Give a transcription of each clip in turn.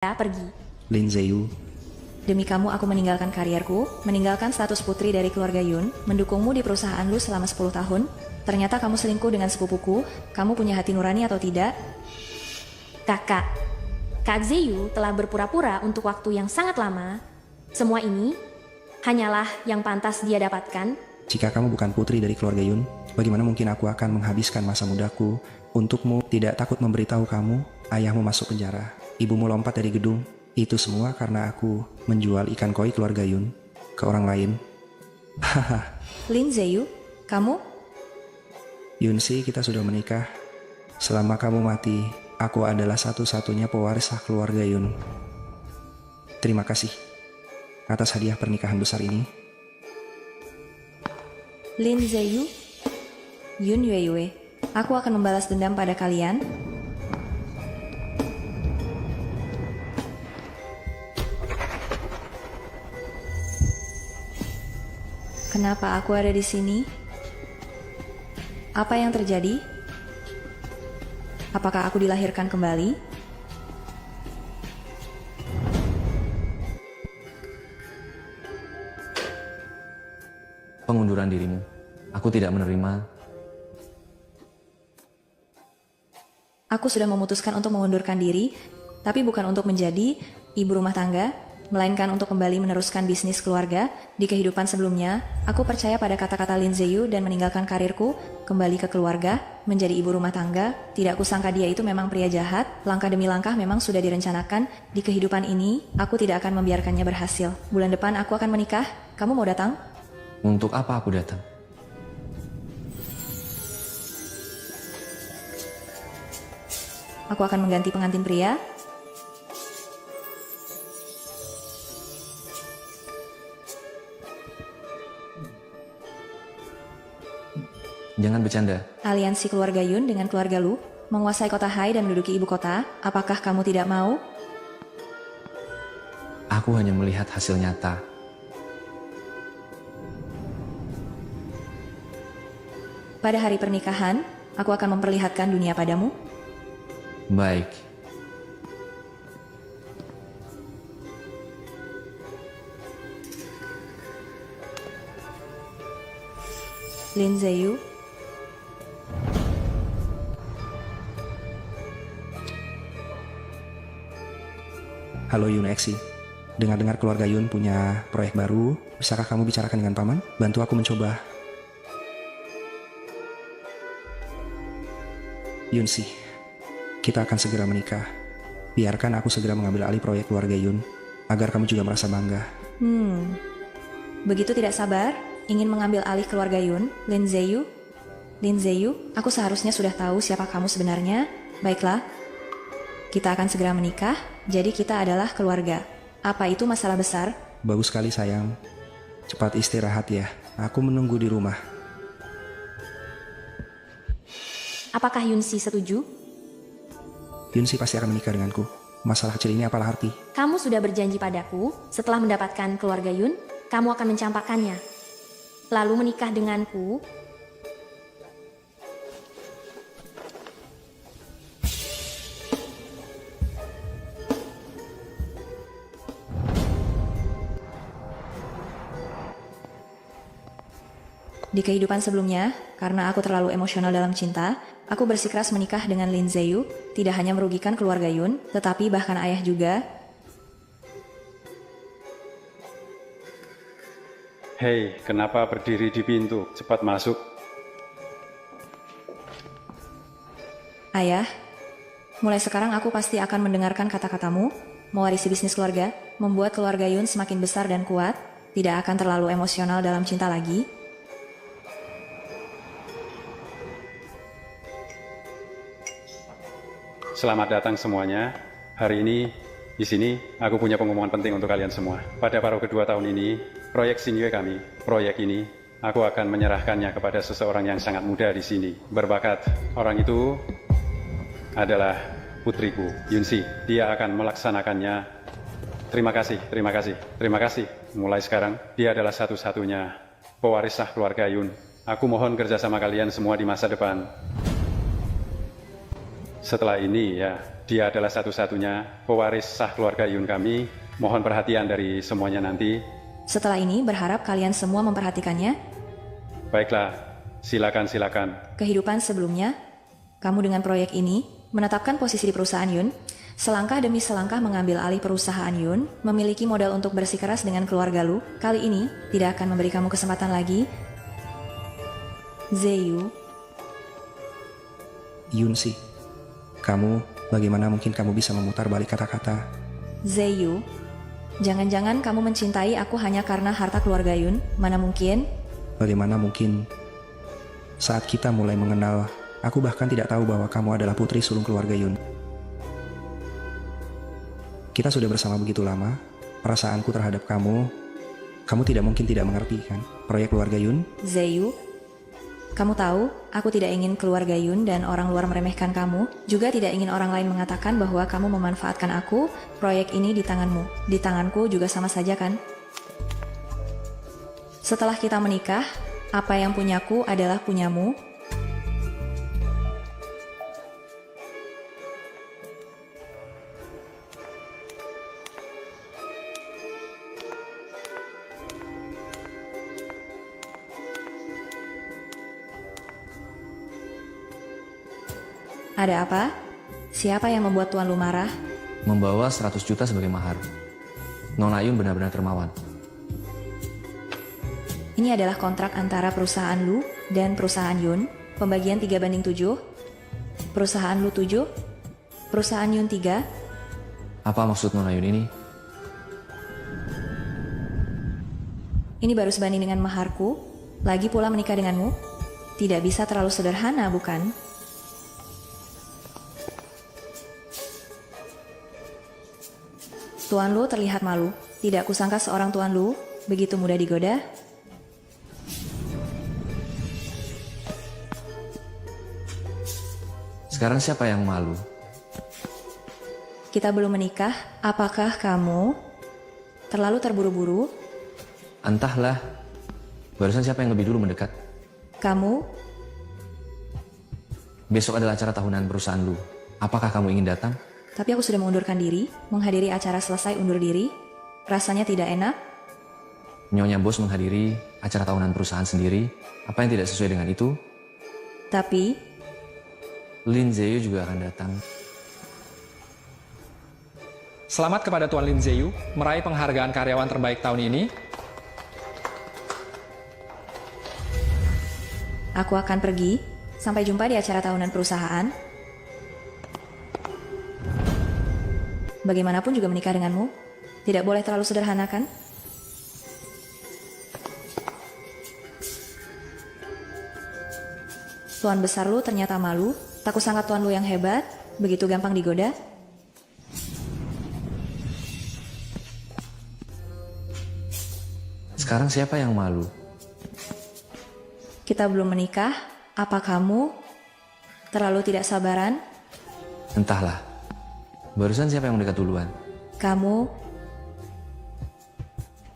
Ya, pergi. Lin Zeyu, Demi kamu aku meninggalkan karierku, meninggalkan status putri dari keluarga Yun, mendukungmu di perusahaan lu selama 10 tahun. Ternyata kamu selingkuh dengan sepupuku, kamu punya hati nurani atau tidak? Kakak, Kak Zeyu telah berpura-pura untuk waktu yang sangat lama. Semua ini hanyalah yang pantas dia dapatkan. jika kamu bukan putri dari keluarga Yun, bagaimana mungkin aku akan menghabiskan masa mudaku untukmu? Tidak takut memberitahu kamu, ayahmu masuk penjara, ibumu lompat dari gedung. Itu semua karena aku menjual ikan koi keluarga Yun ke orang lain. Haha, Lin Zeyu, kamu? Yunsi, kita sudah menikah. Selama kamu mati, aku adalah satu-satunya pewaris hak keluarga Yun. Terima kasih atas hadiah pernikahan besar ini. Lin Zeyu, Yun Yueyue, aku akan membalas dendam pada kalian. Kenapa aku ada di sini? Apa yang terjadi? Apakah aku dilahirkan kembali? Pengunduran dirimu. Aku tidak menerima. Aku sudah memutuskan untuk mengundurkan diri, tapi bukan untuk menjadi ibu rumah tangga, melainkan untuk kembali meneruskan bisnis keluarga. Di kehidupan sebelumnya, aku percaya pada kata-kata Lin Zeyu dan meninggalkan karirku, kembali ke keluarga, menjadi ibu rumah tangga. Tidak kusangka dia itu memang pria jahat, langkah demi langkah memang sudah direncanakan. Di kehidupan ini, aku tidak akan membiarkannya berhasil. Bulan depan aku akan menikah, kamu mau datang? Untuk apa aku datang? Aku akan mengganti pengantin pria. Jangan bercanda. Aliansi keluarga Yun dengan keluarga Lu, menguasai kota Hai dan menduduki ibu kota. Apakah kamu tidak mau? Aku hanya melihat hasil nyata. Pada hari pernikahan, aku akan memperlihatkan dunia padamu. Baik. Lin Zeyu, Halo Yun Exi, dengar-dengar keluarga Yun punya proyek baru. Bisakah kamu bicarakan dengan paman? Bantu aku mencoba. Yunsi, kita akan segera menikah. Biarkan aku segera mengambil alih proyek keluarga Yun, agar kamu juga merasa bangga. begitu tidak sabar, ingin mengambil alih keluarga Yun, Lin Zeyu. Lin Zeyu, aku seharusnya sudah tahu siapa kamu sebenarnya. Baiklah, kita akan segera menikah, jadi kita adalah keluarga. Apa itu masalah besar? Bagus sekali sayang. Cepat istirahat ya, aku menunggu di rumah. Apakah Yunsi setuju? Yunsi pasti akan menikah denganku. Masalah kecil ini apalah arti? Kamu sudah berjanji padaku, setelah mendapatkan keluarga Yun, kamu akan mencampakkannya. Lalu menikah denganku. Di kehidupan sebelumnya, karena aku terlalu emosional dalam cinta, aku bersikeras menikah dengan Lin Zeyu, tidak hanya merugikan keluarga Yun, tetapi bahkan ayah juga. Hei, kenapa berdiri di pintu? Cepat masuk. Ayah, mulai sekarang aku pasti akan mendengarkan kata-katamu, mewarisi bisnis keluarga, membuat keluarga Yun semakin besar dan kuat, tidak akan terlalu emosional dalam cinta lagi. Selamat datang semuanya. Hari ini di sini aku punya pengumuman penting untuk kalian semua. Pada paruh kedua tahun ini, proyek Xingyue kami, proyek ini aku akan menyerahkannya kepada seseorang yang sangat muda di sini, berbakat. Orang itu adalah putriku, Yunsi. Dia akan melaksanakannya. Terima kasih, terima kasih, terima kasih. Mulai sekarang, dia adalah satu-satunya pewaris sah keluarga Yun. Aku mohon kerjasama kalian semua di masa depan. Setelah ini ya, Dia adalah satu-satunya pewaris sah keluarga Yun kami. Mohon perhatian dari semuanya nanti. Setelah ini berharap kalian semua memperhatikannya. Baiklah, silakan. Kehidupan sebelumnya, kamu dengan proyek ini menetapkan posisi di perusahaan Yun. Selangkah demi selangkah mengambil alih perusahaan Yun, memiliki modal untuk bersikeras dengan keluarga lu. Kali ini tidak akan memberi kamu kesempatan lagi. Zeyu, Yun sih, kamu, bagaimana mungkin kamu bisa memutar balik kata-kata? Zeyu, jangan-jangan kamu mencintai aku hanya karena harta keluarga Yun? Mana mungkin? Bagaimana mungkin saat kita mulai mengenal, aku bahkan tidak tahu bahwa kamu adalah putri sulung keluarga Yun. Kita sudah bersama begitu lama, perasaanku terhadap kamu tidak mungkin tidak mengerti kan? Proyek keluarga Yun? Zeyu, kamu tahu, aku tidak ingin keluarga Yun dan orang luar meremehkan kamu. Juga tidak ingin orang lain mengatakan bahwa kamu memanfaatkan aku. Proyek ini di tanganmu, di tanganku juga sama saja kan? Setelah kita menikah, apa yang punyaku adalah punyamu. Ada apa? Siapa yang membuat Tuan Lu marah? Membawa 100 juta sebagai mahar. Nona Yun benar-benar dermawan. Ini adalah kontrak antara perusahaan Lu dan perusahaan Yun. Pembagian 3/7. Perusahaan Lu 7, perusahaan Yun 3. Apa maksud Nona Yun ini? Ini baru sebanding dengan maharku. Lagi pula menikah denganmu. Tidak bisa terlalu sederhana, bukan? Tuan Lu terlihat malu. Tidak kusangka seorang Tuan Lu begitu mudah digoda. Sekarang siapa yang malu? Kita belum menikah. Apakah kamu terlalu terburu-buru? Entahlah. Barusan siapa yang lebih dulu mendekat? Kamu, Besok adalah acara tahunan perusahaan lu. Apakah kamu ingin datang? tapi aku sudah mengundurkan diri, menghadiri acara selesai undur diri. Rasanya tidak enak. Nyonya bos menghadiri acara tahunan perusahaan sendiri. Apa yang tidak sesuai dengan itu? Tapi, Lin Zeyu juga akan datang. Selamat kepada Tuan Lin Zeyu meraih penghargaan karyawan terbaik tahun ini. aku akan pergi. Sampai jumpa di acara tahunan perusahaan. Bagaimanapun juga menikah denganmu. Tidak boleh terlalu sederhana, kan? Tuan besar Lu ternyata malu. Tak kusangka Tuan Lu yang hebat, begitu gampang digoda. Sekarang siapa yang malu? Kita belum menikah. Apa kamu terlalu tidak sabaran? Entahlah. Barusan siapa yang mendekat duluan? Kamu,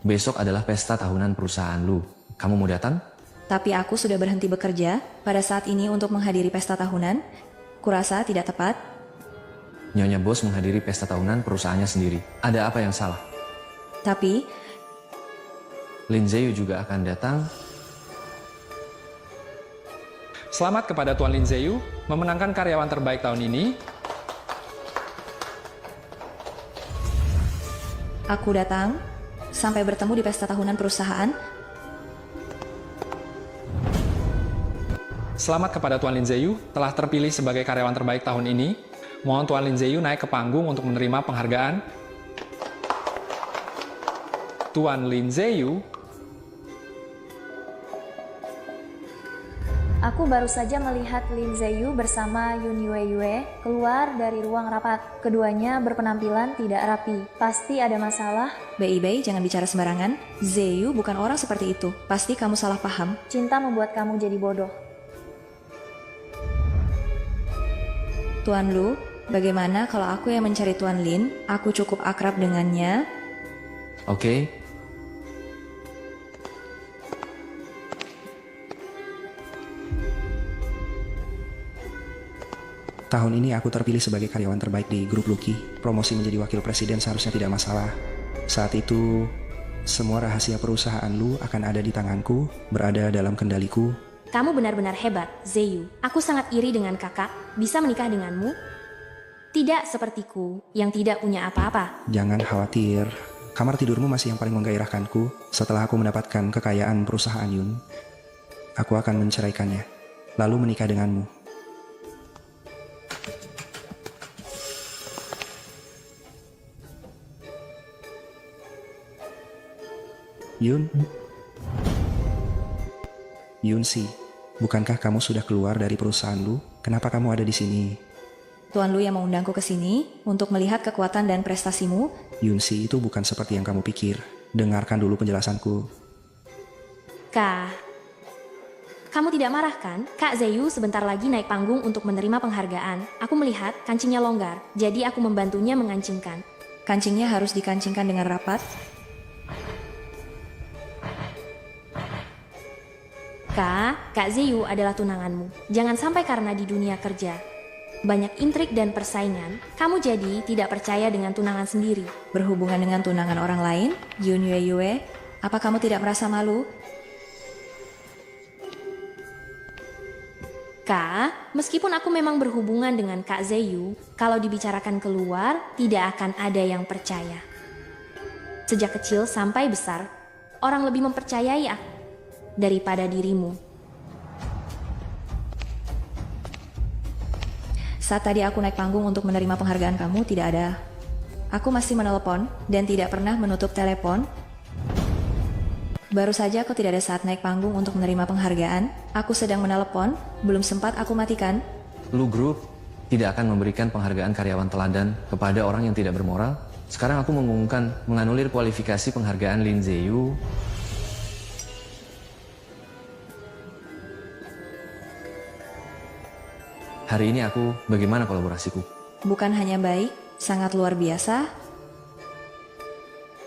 Besok adalah pesta tahunan perusahaan lu. Kamu mau datang? tapi aku sudah berhenti bekerja pada saat ini untuk menghadiri pesta tahunan. Kurasa tidak tepat. Nyonya bos menghadiri pesta tahunan perusahaannya sendiri. Ada apa yang salah? Tapi, Lin Zeyu juga akan datang. Selamat kepada Tuan Lin Zeyu memenangkan karyawan terbaik tahun ini. aku datang. Sampai bertemu di pesta tahunan perusahaan. Selamat kepada Tuan Lin Zeyu telah terpilih sebagai karyawan terbaik tahun ini. Mohon Tuan Lin Zeyu naik ke panggung untuk menerima penghargaan. Tuan Lin Zeyu. Aku baru saja melihat Lin Zeyu bersama Yun Yue keluar dari ruang rapat. Keduanya berpenampilan tidak rapi. Pasti ada masalah. Bei, jangan bicara sembarangan. Zeyu bukan orang seperti itu. Pasti kamu salah paham. Cinta membuat kamu jadi bodoh. Tuan Lu, bagaimana kalau aku yang mencari Tuan Lin? Aku cukup akrab dengannya. Oke. Tahun ini aku terpilih sebagai karyawan terbaik di grup Lucky. Promosi menjadi wakil presiden seharusnya tidak masalah. Saat itu, semua rahasia perusahaan lu akan ada di tanganku, berada dalam kendaliku. Kamu benar-benar hebat, Zeyu. Aku sangat iri dengan kakak. Bisa menikah denganmu? Tidak sepertiku, yang tidak punya apa-apa. Jangan khawatir, kamar tidurmu masih yang paling menggairahkanku. Setelah aku mendapatkan kekayaan perusahaan Yun, aku akan menceraikannya, lalu menikah denganmu. Yunsi, bukankah kamu sudah keluar dari perusahaan lu? Kenapa kamu ada di sini? Tuan Lu yang mengundangku ke sini untuk melihat kekuatan dan prestasimu. Yunsi, itu bukan seperti yang kamu pikir. Dengarkan dulu penjelasanku. Kak, kamu tidak marah kan? Kak Zeyu sebentar lagi naik panggung untuk menerima penghargaan. Aku melihat kancingnya longgar, jadi aku membantunya mengancingkan. Kancingnya harus dikancingkan dengan rapat. Kak Zeyu adalah tunanganmu. Jangan sampai karena di dunia kerja banyak intrik dan persaingan, kamu jadi tidak percaya dengan tunangan sendiri. Berhubungan dengan tunangan orang lain, Yun Yue, apa kamu tidak merasa malu? Kak, meskipun aku memang berhubungan dengan Kak Zeyu, kalau dibicarakan keluar, tidak akan ada yang percaya. Sejak kecil sampai besar, orang lebih mempercayai aku daripada dirimu. Saat tadi aku naik panggung untuk menerima penghargaan kamu, tidak ada. Aku masih menelepon dan tidak pernah menutup telepon. Baru saja aku tidak ada saat naik panggung untuk menerima penghargaan. Aku sedang menelepon, belum sempat aku matikan. Lu Group tidak akan memberikan penghargaan karyawan teladan kepada orang yang tidak bermoral. Sekarang aku mengumumkan menganulir kualifikasi penghargaan Lin Zeyu. Hari ini bagaimana kolaborasiku? Bukan hanya baik, sangat luar biasa,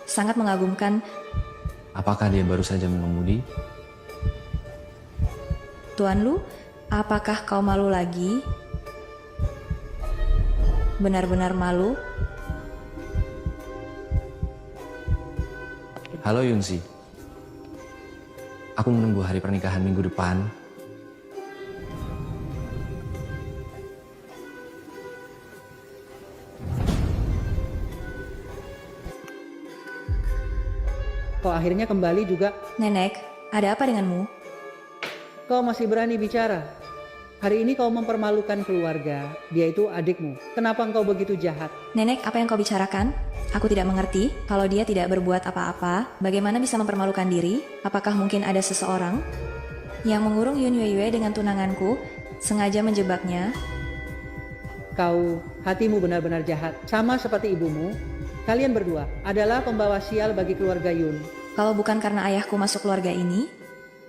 sangat mengagumkan. Apakah dia baru saja mengemudi? Tuan Lu, apakah kau malu lagi? Benar-benar malu? Halo Yunsi. Aku menunggu hari pernikahan minggu depan. Kau akhirnya kembali juga. Nenek, ada apa denganmu? Kau masih berani bicara. Hari ini kau mempermalukan keluarga. Dia itu adikmu. Kenapa engkau begitu jahat? Nenek, apa yang kau bicarakan? Aku tidak mengerti. Kalau dia tidak berbuat apa-apa, bagaimana bisa mempermalukan diri? Apakah mungkin ada seseorang yang mengurung Yun Yue dengan tunanganku, sengaja menjebaknya? Kau, hatimu benar-benar jahat. Sama seperti ibumu. Kalian berdua adalah pembawa sial bagi keluarga Yun. Kalau bukan karena ayahku masuk keluarga ini,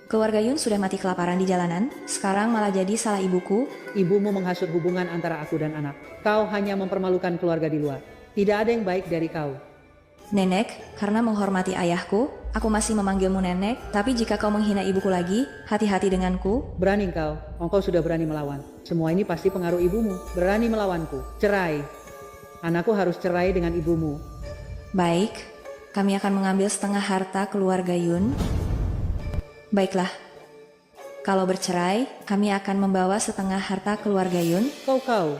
keluarga Yun sudah mati kelaparan di jalanan. Sekarang malah jadi salah ibuku. Ibumu menghasut hubungan antara aku dan anak. Kau hanya mempermalukan keluarga di luar. Tidak ada yang baik dari kau. Nenek, karena menghormati ayahku, aku masih memanggilmu nenek. Tapi jika kau menghina ibuku lagi, hati-hati denganku. Berani engkau sudah berani melawan. Semua ini pasti pengaruh ibumu. Berani melawanku. Cerai. Anakku harus cerai dengan ibumu. Baik, kami akan mengambil setengah harta keluarga Yun. Baiklah, kalau bercerai, kami akan membawa setengah harta keluarga Yun. Kau.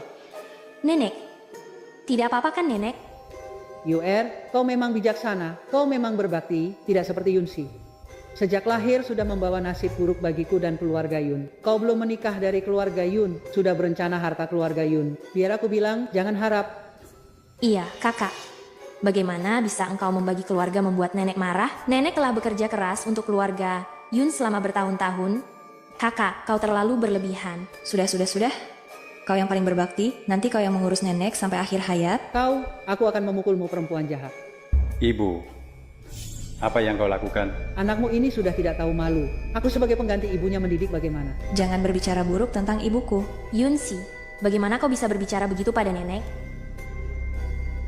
Nenek, tidak apa-apa kan nenek? Yuer, kau memang bijaksana. Kau memang berbakti, tidak seperti Yunsi. Sejak lahir sudah membawa nasib buruk bagiku dan keluarga Yun. Kau belum menikah dari keluarga Yun, sudah berencana harta keluarga Yun. Biar aku bilang, jangan harap. Iya, kakak. Bagaimana bisa engkau membagi keluarga membuat nenek marah? Nenek telah bekerja keras untuk keluarga Yun selama bertahun-tahun. Kakak, kau terlalu berlebihan. Sudah. Kau yang paling berbakti, nanti kau yang mengurus nenek sampai akhir hayat. Aku akan memukulmu perempuan jahat. Ibu, apa yang kau lakukan? Anakmu ini sudah tidak tahu malu. Aku sebagai pengganti ibunya mendidik bagaimana. Jangan berbicara buruk tentang ibuku. Yunsi, bagaimana kau bisa berbicara begitu pada nenek?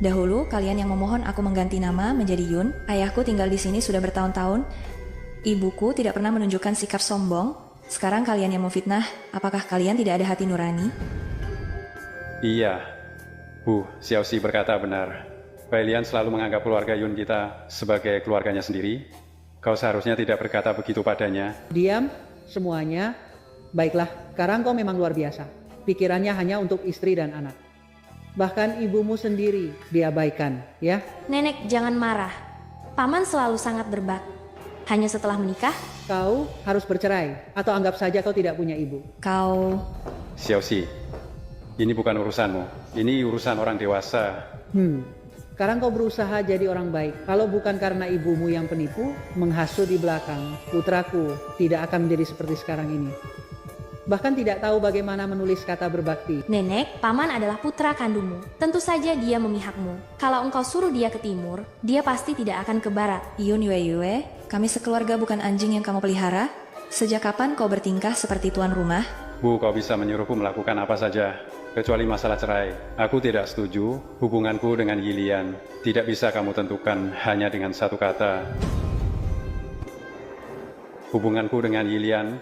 Dahulu, kalian yang memohon aku mengganti nama menjadi Yun. Ayahku tinggal di sini sudah bertahun-tahun. Ibuku tidak pernah menunjukkan sikap sombong. Sekarang kalian yang memfitnah, apakah kalian tidak ada hati nurani? Iya, Bu, Xiaoxi berkata benar. Bailian selalu menganggap keluarga Yun kita sebagai keluarganya sendiri. Kau seharusnya tidak berkata begitu padanya. Diam, semuanya. Baiklah, sekarang kau memang luar biasa. Pikirannya hanya untuk istri dan anak. Bahkan ibumu sendiri diabaikan, ya? Nenek, jangan marah. Paman selalu sangat berbakti. Hanya setelah menikah, Kau harus bercerai, atau anggap saja kau tidak punya ibu. Kau... Xiaoxi, ini bukan urusanmu. Ini urusan orang dewasa. Sekarang kau berusaha jadi orang baik. Kalau bukan karena ibumu yang penipu, menghasut di belakang, putraku tidak akan menjadi seperti sekarang ini. Bahkan tidak tahu bagaimana menulis kata berbakti. Nenek, Paman adalah putra kandungmu. Tentu saja dia memihakmu. Kalau engkau suruh dia ke timur, dia pasti tidak akan ke barat. Yun Yue, kami sekeluarga bukan anjing yang kamu pelihara. Sejak kapan kau bertingkah seperti tuan rumah? Bu, kau bisa menyuruhku melakukan apa saja, kecuali masalah cerai. Aku tidak setuju hubunganku dengan Yilian. Tidak bisa kamu tentukan hanya dengan satu kata. Hubunganku dengan Yilian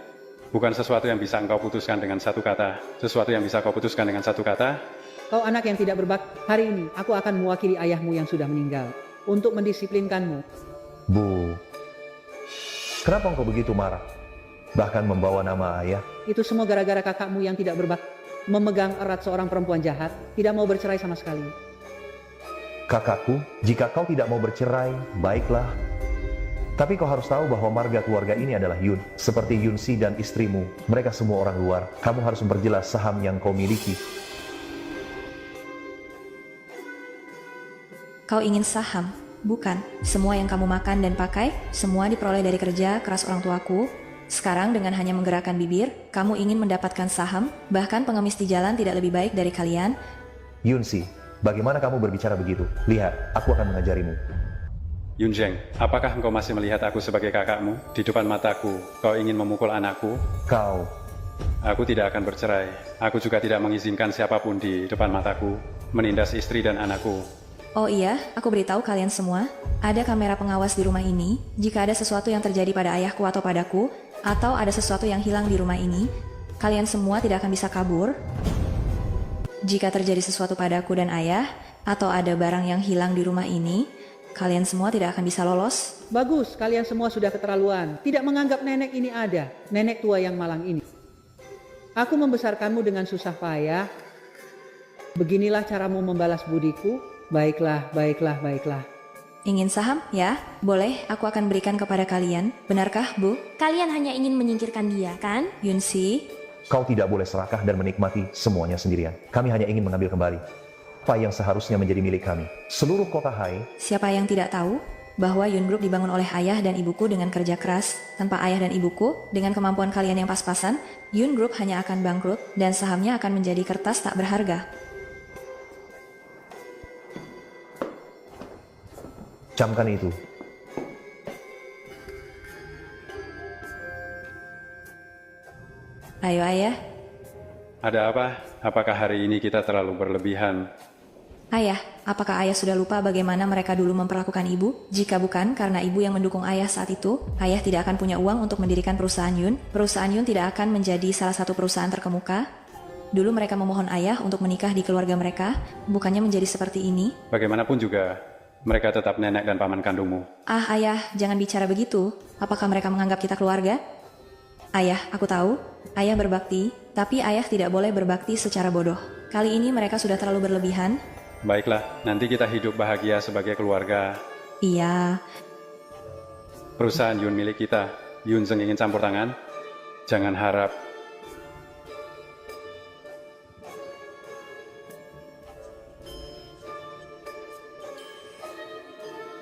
bukan sesuatu yang bisa engkau putuskan dengan satu kata. Sesuatu yang bisa kau putuskan dengan satu kata. Kau anak yang tidak berbakti. Hari ini aku akan mewakili ayahmu yang sudah meninggal untuk mendisiplinkanmu. Bu, kenapa engkau begitu marah? Bahkan membawa nama ayah? Itu semua gara-gara kakakmu yang tidak berbakti. Memegang erat seorang perempuan jahat, tidak mau bercerai sama sekali. Kakakku, jika kau tidak mau bercerai, baiklah. Tapi kau harus tahu bahwa marga keluarga ini adalah Yun. Seperti Yunsi dan istrimu, mereka semua orang luar. Kamu harus memperjelas saham yang kau miliki. Kau ingin saham? Bukan. Semua yang kamu makan dan pakai, semua diperoleh dari kerja keras orang tuaku. Sekarang dengan hanya menggerakkan bibir, kamu ingin mendapatkan saham, bahkan pengemis di jalan tidak lebih baik dari kalian. Yunsi, bagaimana kamu berbicara begitu? Lihat, aku akan mengajarimu. Yunzheng, apakah engkau masih melihat aku sebagai kakakmu? Di depan mataku, kau ingin memukul anakku? Kau... Aku tidak akan bercerai. Aku juga tidak mengizinkan siapapun di depan mataku menindas istri dan anakku. Oh iya, aku beritahu kalian semua, ada kamera pengawas di rumah ini. Jika ada sesuatu yang terjadi pada ayahku atau padaku, atau ada sesuatu yang hilang di rumah ini, kalian semua tidak akan bisa kabur. Jika terjadi sesuatu padaku dan ayah, atau ada barang yang hilang di rumah ini, kalian semua tidak akan bisa lolos. Bagus, kalian semua sudah keterlaluan. Tidak menganggap nenek ini ada, nenek tua yang malang ini. Aku membesarkanmu dengan susah payah. Beginilah caramu membalas budiku. Baiklah, baiklah, baiklah. Ingin saham? Ya, boleh, aku akan berikan kepada kalian. Benarkah, Bu? Kalian hanya ingin menyingkirkan dia, kan? Yunsi, Kau tidak boleh serakah dan menikmati semuanya sendirian. Kami hanya ingin mengambil kembali apa yang seharusnya menjadi milik kami. Seluruh kota Hai. siapa yang tidak tahu bahwa Yun Group dibangun oleh ayah dan ibuku dengan kerja keras? Tanpa ayah dan ibuku, dengan kemampuan kalian yang pas-pasan, Yun Group hanya akan bangkrut dan sahamnya akan menjadi kertas tak berharga. Camkan itu. Ayo ayah. Ada apa? Apakah hari ini kita terlalu berlebihan? Ayah, apakah ayah sudah lupa bagaimana mereka dulu memperlakukan ibu? Jika bukan karena ibu yang mendukung ayah saat itu, ayah tidak akan punya uang untuk mendirikan perusahaan Yun. Perusahaan Yun tidak akan menjadi salah satu perusahaan terkemuka. Dulu mereka memohon ayah untuk menikah di keluarga mereka, bukannya menjadi seperti ini. Bagaimanapun juga, mereka tetap nenek dan paman kandungmu. Ah ayah, jangan bicara begitu. Apakah mereka menganggap kita keluarga? Ayah, aku tahu, ayah berbakti, tapi ayah tidak boleh berbakti secara bodoh. Kali ini mereka sudah terlalu berlebihan. Baiklah, nanti kita hidup bahagia sebagai keluarga. Iya, Perusahaan Yun milik kita. Yunzheng ingin campur tangan? Jangan harap.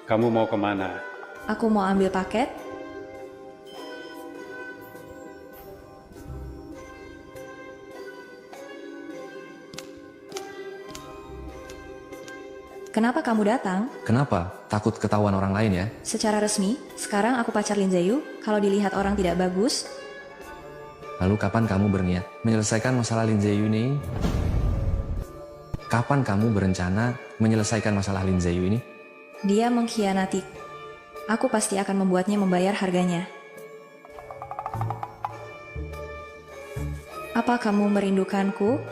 Kamu mau kemana? aku mau ambil paket. Kenapa kamu datang? Kenapa? Takut ketahuan orang lain ya? Secara resmi, sekarang aku pacar Lin Ziyu. Kalau dilihat orang tidak bagus, Lalu kapan kamu berniat menyelesaikan masalah Lin Ziyu ini? Kapan kamu berencana menyelesaikan masalah Lin Ziyu ini? dia mengkhianati. Aku pasti akan membuatnya membayar harganya. Apa kamu merindukanku?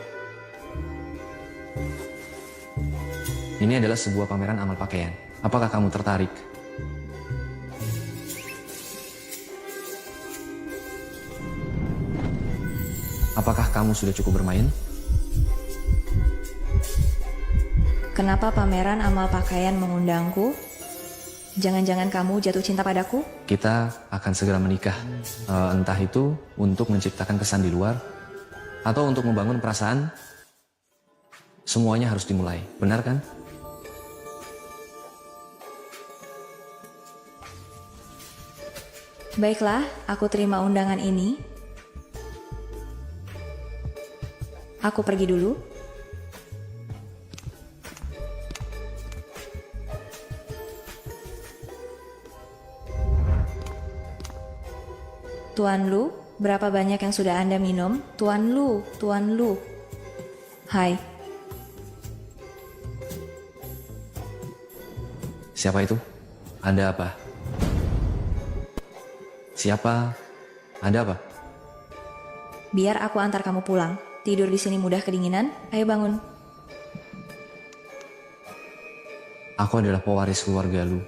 Ini adalah sebuah pameran amal pakaian. Apakah kamu tertarik? Apakah kamu sudah cukup bermain? Kenapa pameran amal pakaian mengundangku? Jangan-jangan kamu jatuh cinta padaku? Kita akan segera menikah. Entah itu untuk menciptakan kesan di luar, atau untuk membangun perasaan. Semuanya harus dimulai, benar kan? Baiklah, aku terima undangan ini. Aku pergi dulu. Tuan Lu, berapa banyak yang sudah Anda minum? Tuan Lu, Tuan Lu. Hai, Siapa itu? Ada apa? Siapa? Ada apa? biar aku antar kamu pulang. Tidur di sini mudah kedinginan. Ayo bangun. Aku adalah pewaris keluarga lu.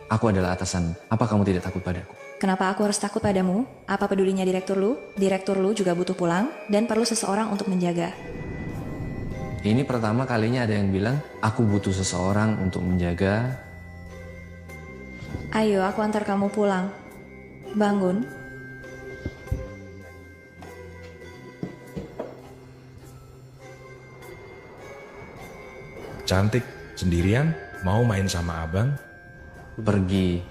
Aku adalah atasan. Apa kamu tidak takut padaku? Kenapa aku harus takut padamu? Apa pedulinya direktur lu? Direktur lu juga butuh pulang dan perlu seseorang untuk menjaga. Ini pertama kalinya ada yang bilang, aku butuh seseorang untuk menjaga. Ayo, aku antar kamu pulang. Bangun. Cantik, sendirian? Mau main sama abang? Pergi.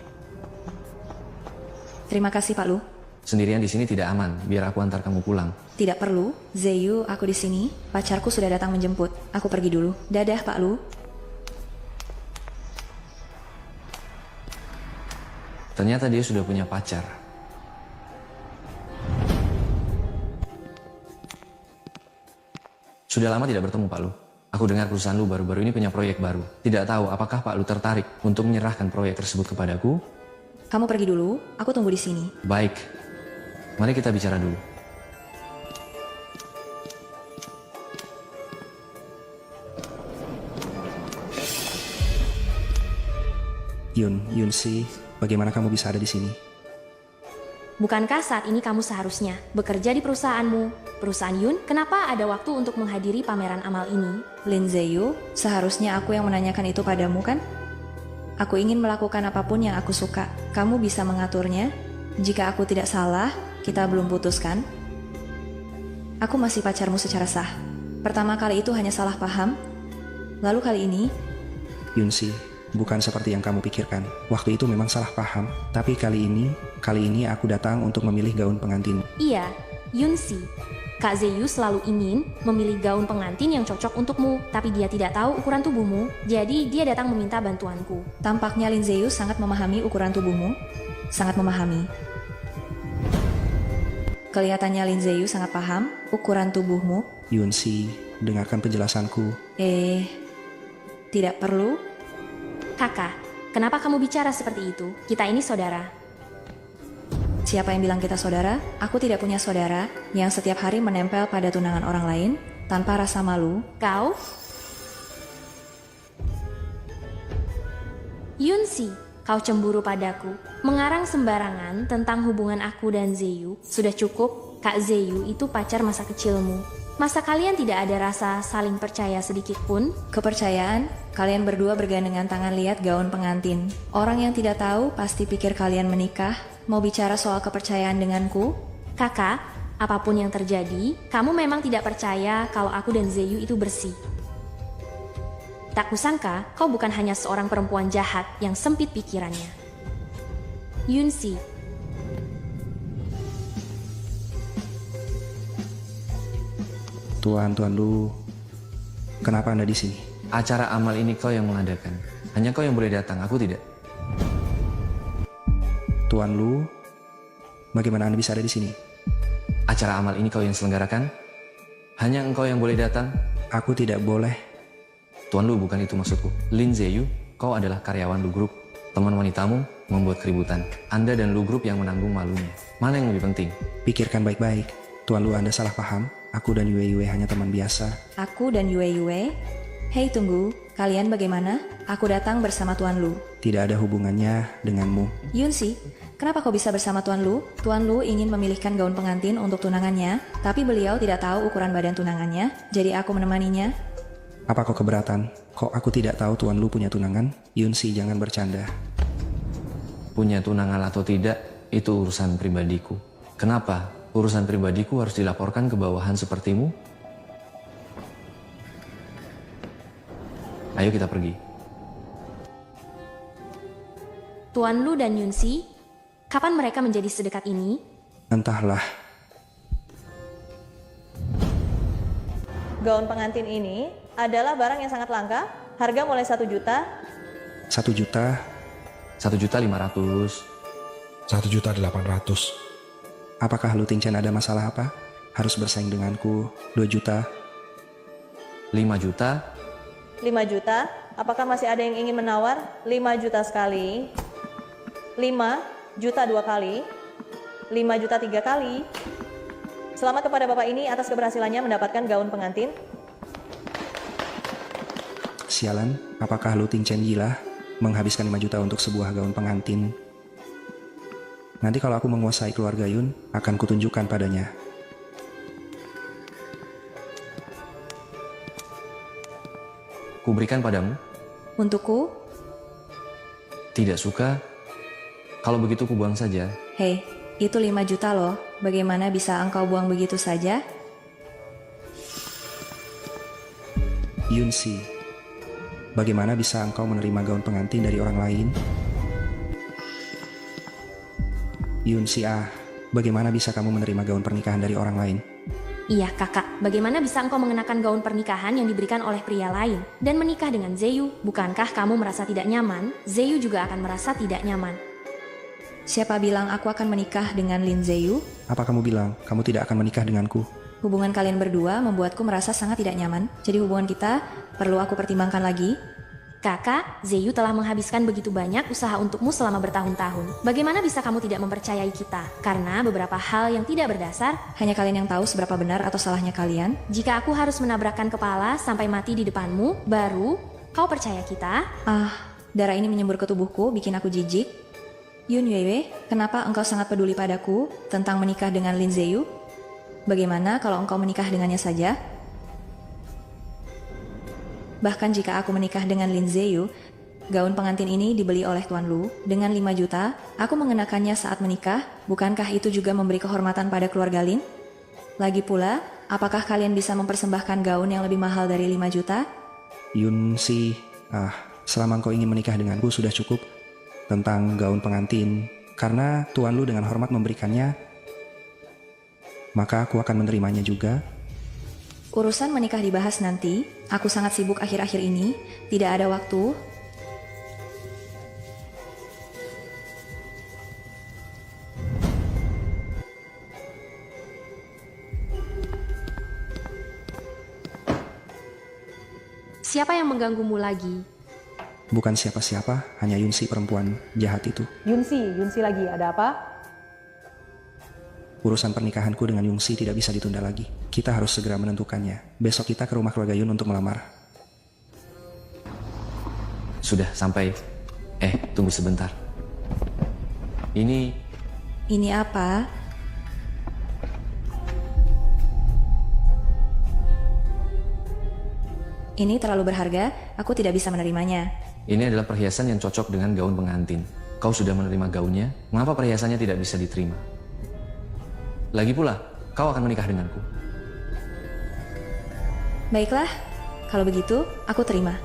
Terima kasih, Pak Lu. Sendirian di sini tidak aman. Biar aku antar kamu pulang. Tidak perlu. Zeyu, aku di sini. Pacarku sudah datang menjemput. Aku pergi dulu. Dadah, Pak Lu. Ternyata dia sudah punya pacar. Sudah lama tidak bertemu, Pak Lu. Aku dengar perusahaan lu baru-baru ini punya proyek baru. Tidak tahu apakah Pak Lu tertarik untuk menyerahkan proyek tersebut kepadaku? Kamu pergi dulu. Aku tunggu di sini. Baik. Mari kita bicara dulu. Yunsi, bagaimana kamu bisa ada di sini? Bukankah saat ini kamu seharusnya bekerja di perusahaanmu? Perusahaan Yun, kenapa ada waktu untuk menghadiri pameran amal ini? Lin Zeyu, seharusnya aku yang menanyakan itu padamu kan? Aku ingin melakukan apapun yang aku suka. Kamu bisa mengaturnya. Jika aku tidak salah, kita belum putuskan. Aku masih pacarmu secara sah. Pertama kali itu hanya salah paham. Lalu kali ini, Yunsi, bukan seperti yang kamu pikirkan. Waktu itu memang salah paham. Tapi kali ini aku datang untuk memilih gaun pengantin. Iya, Yunsi. Kak Zeyu selalu ingin memilih gaun pengantin yang cocok untukmu, tapi dia tidak tahu ukuran tubuhmu, jadi dia datang meminta bantuanku. tampaknya Lin Zeyu sangat memahami ukuran tubuhmu. Sangat memahami. Kelihatannya Lin Zeyu sangat paham ukuran tubuhmu. Yunsi, dengarkan penjelasanku. Tidak perlu. Kakak, kenapa kamu bicara seperti itu? Kita ini saudara. Siapa yang bilang kita saudara? Aku tidak punya saudara yang setiap hari menempel pada tunangan orang lain tanpa rasa malu. Kau? Yunsi, kau cemburu padaku. Mengarang sembarangan tentang hubungan aku dan Zeyu. Sudah cukup, Kak Zeyu itu pacar masa kecilmu. Masa kalian tidak ada rasa saling percaya sedikit pun? Kepercayaan, kalian berdua bergandengan tangan lihat gaun pengantin. Orang yang tidak tahu pasti pikir kalian menikah. Mau bicara soal kepercayaan denganku? Kakak, apapun yang terjadi, kamu memang tidak percaya kalau aku dan Zeyu itu bersih. Tak kusangka, kau bukan hanya seorang perempuan jahat yang sempit pikirannya. Yunsi. Tuan Lu, kenapa Anda di sini? Acara amal ini kau yang mengadakan. Hanya kau yang boleh datang, aku tidak. Tuan Lu, bagaimana Anda bisa ada di sini? Acara amal ini kau yang selenggarakan? Hanya engkau yang boleh datang? Aku tidak boleh. Tuan Lu, bukan itu maksudku. Lin Zeyu, kau adalah karyawan Lu Group. Teman wanitamu membuat keributan. Anda dan Lu Group yang menanggung malunya. Mana yang lebih penting? Pikirkan baik-baik. Tuan Lu, Anda salah paham. Aku dan Yue hanya teman biasa. Aku dan Yue. Hei tunggu, Kalian bagaimana? Aku datang bersama Tuan Lu. Tidak ada hubungannya denganmu. Yunsi, kenapa kau bisa bersama Tuan Lu? Tuan Lu ingin memilihkan gaun pengantin untuk tunangannya, tapi beliau tidak tahu ukuran badan tunangannya, jadi aku menemaninya. Apa kau keberatan? Kok aku tidak tahu Tuan Lu punya tunangan? Yunsi, jangan bercanda. Punya tunangan atau tidak, itu urusan pribadiku. Kenapa? Urusan pribadiku harus dilaporkan ke bawahan sepertimu? Ayo kita pergi. Tuan Lu dan Yunsi, kapan mereka menjadi sedekat ini? Entahlah. Gaun pengantin ini adalah barang yang sangat langka, harga mulai 1 juta. 1 juta. 1.500.000. 1.800.000. Apakah Lu Tingchen ada masalah apa? Harus bersaing denganku. 2 juta. 5 juta. 5 juta, apakah masih ada yang ingin menawar? 5 juta sekali. 5 juta 2 kali. 5 juta 3 kali. Selamat kepada Bapak ini atas keberhasilannya mendapatkan gaun pengantin. Sialan, apakah Lu Tingchen gila? Menghabiskan 5 juta untuk sebuah gaun pengantin. Nanti kalau aku menguasai keluarga Yun, akan kutunjukkan padanya. Kuberikan padamu. Untukku? Tidak suka? Kalau begitu kubuang saja. Hei, itu 5 juta loh. Bagaimana bisa engkau buang begitu saja? Yunsi, bagaimana bisa engkau menerima gaun pengantin dari orang lain? Yunsi, bagaimana bisa kamu menerima gaun pernikahan dari orang lain? Iya kakak, bagaimana bisa engkau mengenakan gaun pernikahan yang diberikan oleh pria lain dan menikah dengan Zeyu? Bukankah kamu merasa tidak nyaman? Zeyu juga akan merasa tidak nyaman. Siapa bilang aku akan menikah dengan Lin Zeyu? Apa kamu bilang kamu tidak akan menikah denganku? Hubungan kalian berdua membuatku merasa sangat tidak nyaman. Jadi hubungan kita perlu aku pertimbangkan lagi. Kakak, Zeyu telah menghabiskan begitu banyak usaha untukmu selama bertahun-tahun. Bagaimana bisa kamu tidak mempercayai kita? Karena beberapa hal yang tidak berdasar. Hanya kalian yang tahu seberapa benar atau salahnya kalian. Jika aku harus menabrakkan kepala sampai mati di depanmu, baru kau percaya kita? Darah ini menyembur ke tubuhku, bikin aku jijik. Yun Yuewe, kenapa engkau sangat peduli padaku tentang menikah dengan Lin Zeyu? Bagaimana kalau engkau menikah dengannya saja? Bahkan jika aku menikah dengan Lin Zeyu, gaun pengantin ini dibeli oleh Tuan Lu dengan 5 juta, aku mengenakannya saat menikah, bukankah itu juga memberi kehormatan pada keluarga Lin? Lagi pula, apakah kalian bisa mempersembahkan gaun yang lebih mahal dari 5 juta? Yunsi, selama engkau ingin menikah denganku sudah cukup tentang gaun pengantin. Karena Tuan Lu dengan hormat memberikannya, maka aku akan menerimanya juga. Urusan menikah dibahas nanti. Aku sangat sibuk akhir-akhir ini. Tidak ada waktu. Siapa yang mengganggumu lagi? Bukan siapa-siapa, hanya Yunsi perempuan jahat itu. Yunsi lagi, ada apa? Urusan pernikahanku dengan Yungsi tidak bisa ditunda lagi. Kita harus segera menentukannya. Besok kita ke rumah keluarga Yun untuk melamar. Sudah sampai. Tunggu sebentar. Ini apa? Ini terlalu berharga, aku tidak bisa menerimanya. Ini adalah perhiasan yang cocok dengan gaun pengantin. Kau sudah menerima gaunnya, mengapa perhiasannya tidak bisa diterima? Lagi pula, kau akan menikah denganku. Baiklah, kalau begitu, aku terima.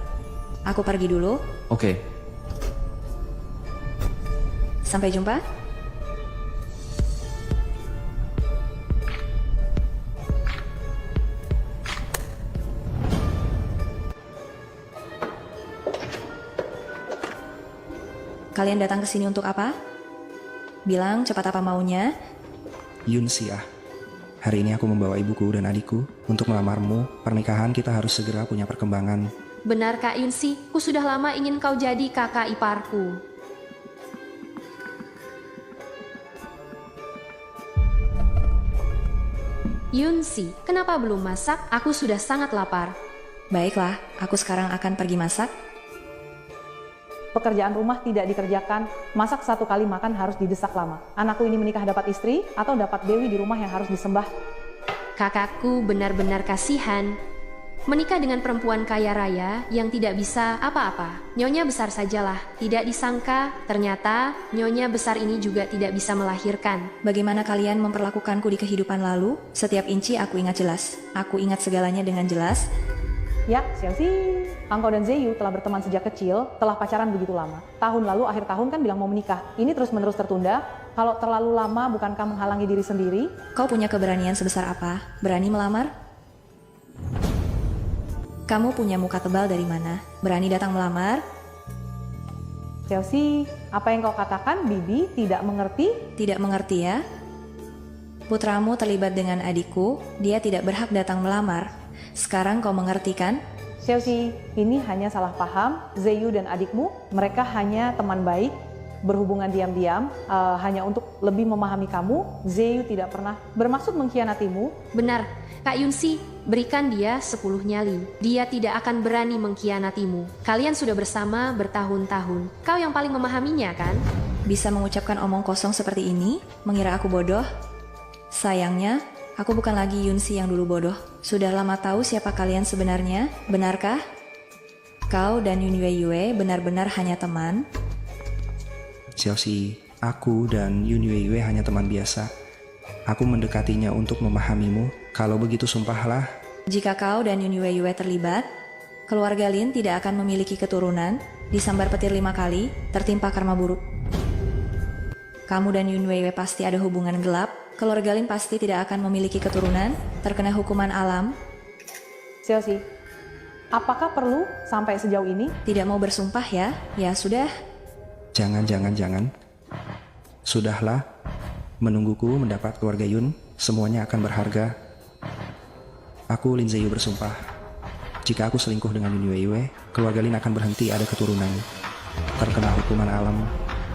Aku pergi dulu. Oke. Sampai jumpa. Kalian datang ke sini untuk apa? Bilang cepat apa maunya. Yunsi, hari ini aku membawa ibuku dan adikku untuk melamarmu. Pernikahan kita harus segera punya perkembangan. Benar Kak Yunsi, ku sudah lama ingin kau jadi kakak iparku. Yunsi, kenapa belum masak? Aku sudah sangat lapar. Baiklah, aku sekarang akan pergi masak. Pekerjaan rumah tidak dikerjakan, masak 1 kali makan harus didesak lama. Anakku ini menikah dapat istri atau dapat dewi di rumah yang harus disembah. Kakakku benar-benar kasihan. Menikah dengan perempuan kaya raya yang tidak bisa apa-apa. Nyonya besar sajalah, tidak disangka ternyata nyonya besar ini juga tidak bisa melahirkan. Bagaimana kalian memperlakukanku di kehidupan lalu? Setiap inci aku ingat jelas. Aku ingat segalanya dengan jelas. Ya, Xiaoxi, engkau dan Zeyu telah berteman sejak kecil, telah pacaran begitu lama. Tahun lalu akhir tahun kan bilang mau menikah. Ini terus-menerus tertunda. Kalau terlalu lama bukankah menghalangi diri sendiri? Kau punya keberanian sebesar apa? Berani melamar? Kamu punya muka tebal dari mana? Berani datang melamar? Xiaoxi, apa yang kau katakan Bibi tidak mengerti? Tidak mengerti ya? Putramu terlibat dengan adikku, dia tidak berhak datang melamar. Sekarang kau mengerti kan? Xiaoxi, ini hanya salah paham. Zeyu dan adikmu, mereka hanya teman baik, berhubungan diam-diam, hanya untuk lebih memahami kamu. Zeyu tidak pernah bermaksud mengkhianatimu. Benar, Kak Yunsi, berikan dia 10 nyali. Dia tidak akan berani mengkhianatimu. Kalian sudah bersama bertahun-tahun. Kau yang paling memahaminya kan? Bisa mengucapkan omong kosong seperti ini? Mengira aku bodoh? Sayangnya, aku bukan lagi Yunsi yang dulu bodoh. Sudah lama tahu siapa kalian sebenarnya, benarkah? Kau dan Yun Yue benar-benar hanya teman? Xiaoxi, aku dan Yun Yue hanya teman biasa. Aku mendekatinya untuk memahamimu. Kalau begitu sumpahlah. Jika kau dan Yun Yue terlibat, keluarga Lin tidak akan memiliki keturunan, disambar petir 5 kali, tertimpa karma buruk. Kamu dan Yun Yue pasti ada hubungan gelap, keluarga Lin pasti tidak akan memiliki keturunan, terkena hukuman alam. Xiaoxi, apakah perlu sampai sejauh ini? Tidak mau bersumpah ya? Ya sudah. Jangan. Sudahlah. Menungguku mendapat keluarga Yun, semuanya akan berharga. Aku Lin Zeyu bersumpah. Jika aku selingkuh dengan Yun Yue, keluarga Lin akan berhenti ada keturunan, terkena hukuman alam.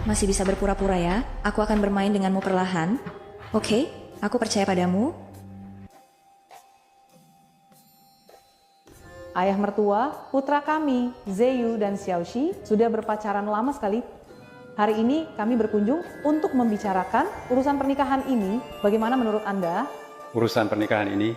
Masih bisa berpura-pura ya? Aku akan bermain denganmu perlahan. Oke, aku percaya padamu. Ayah mertua, putra kami, Zeyu dan Xiaoxi, sudah berpacaran lama sekali. Hari ini kami berkunjung untuk membicarakan urusan pernikahan ini. Bagaimana menurut Anda? Urusan pernikahan ini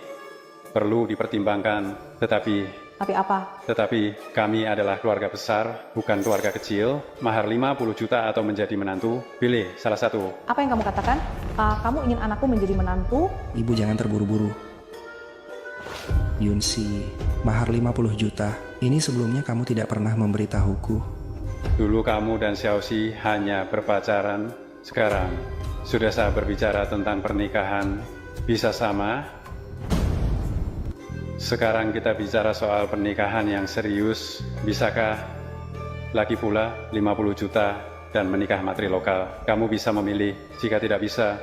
perlu dipertimbangkan, tetapi Tapi apa? Tetapi kami adalah keluarga besar, bukan keluarga kecil. Mahar 50 juta atau menjadi menantu, pilih salah satu. Apa yang kamu katakan? Kamu ingin anakku menjadi menantu? Ibu jangan terburu-buru. Yunsi, mahar 50 juta. Ini sebelumnya kamu tidak pernah memberitahuku. Dulu kamu dan Xiaoxi hanya berpacaran. Sekarang sudah saya berbicara tentang pernikahan. Bisa sama? Sekarang kita bicara soal pernikahan yang serius. Bisakah? Lagi pula 50 juta dan menikah matri lokal. Kamu bisa memilih. Jika tidak bisa,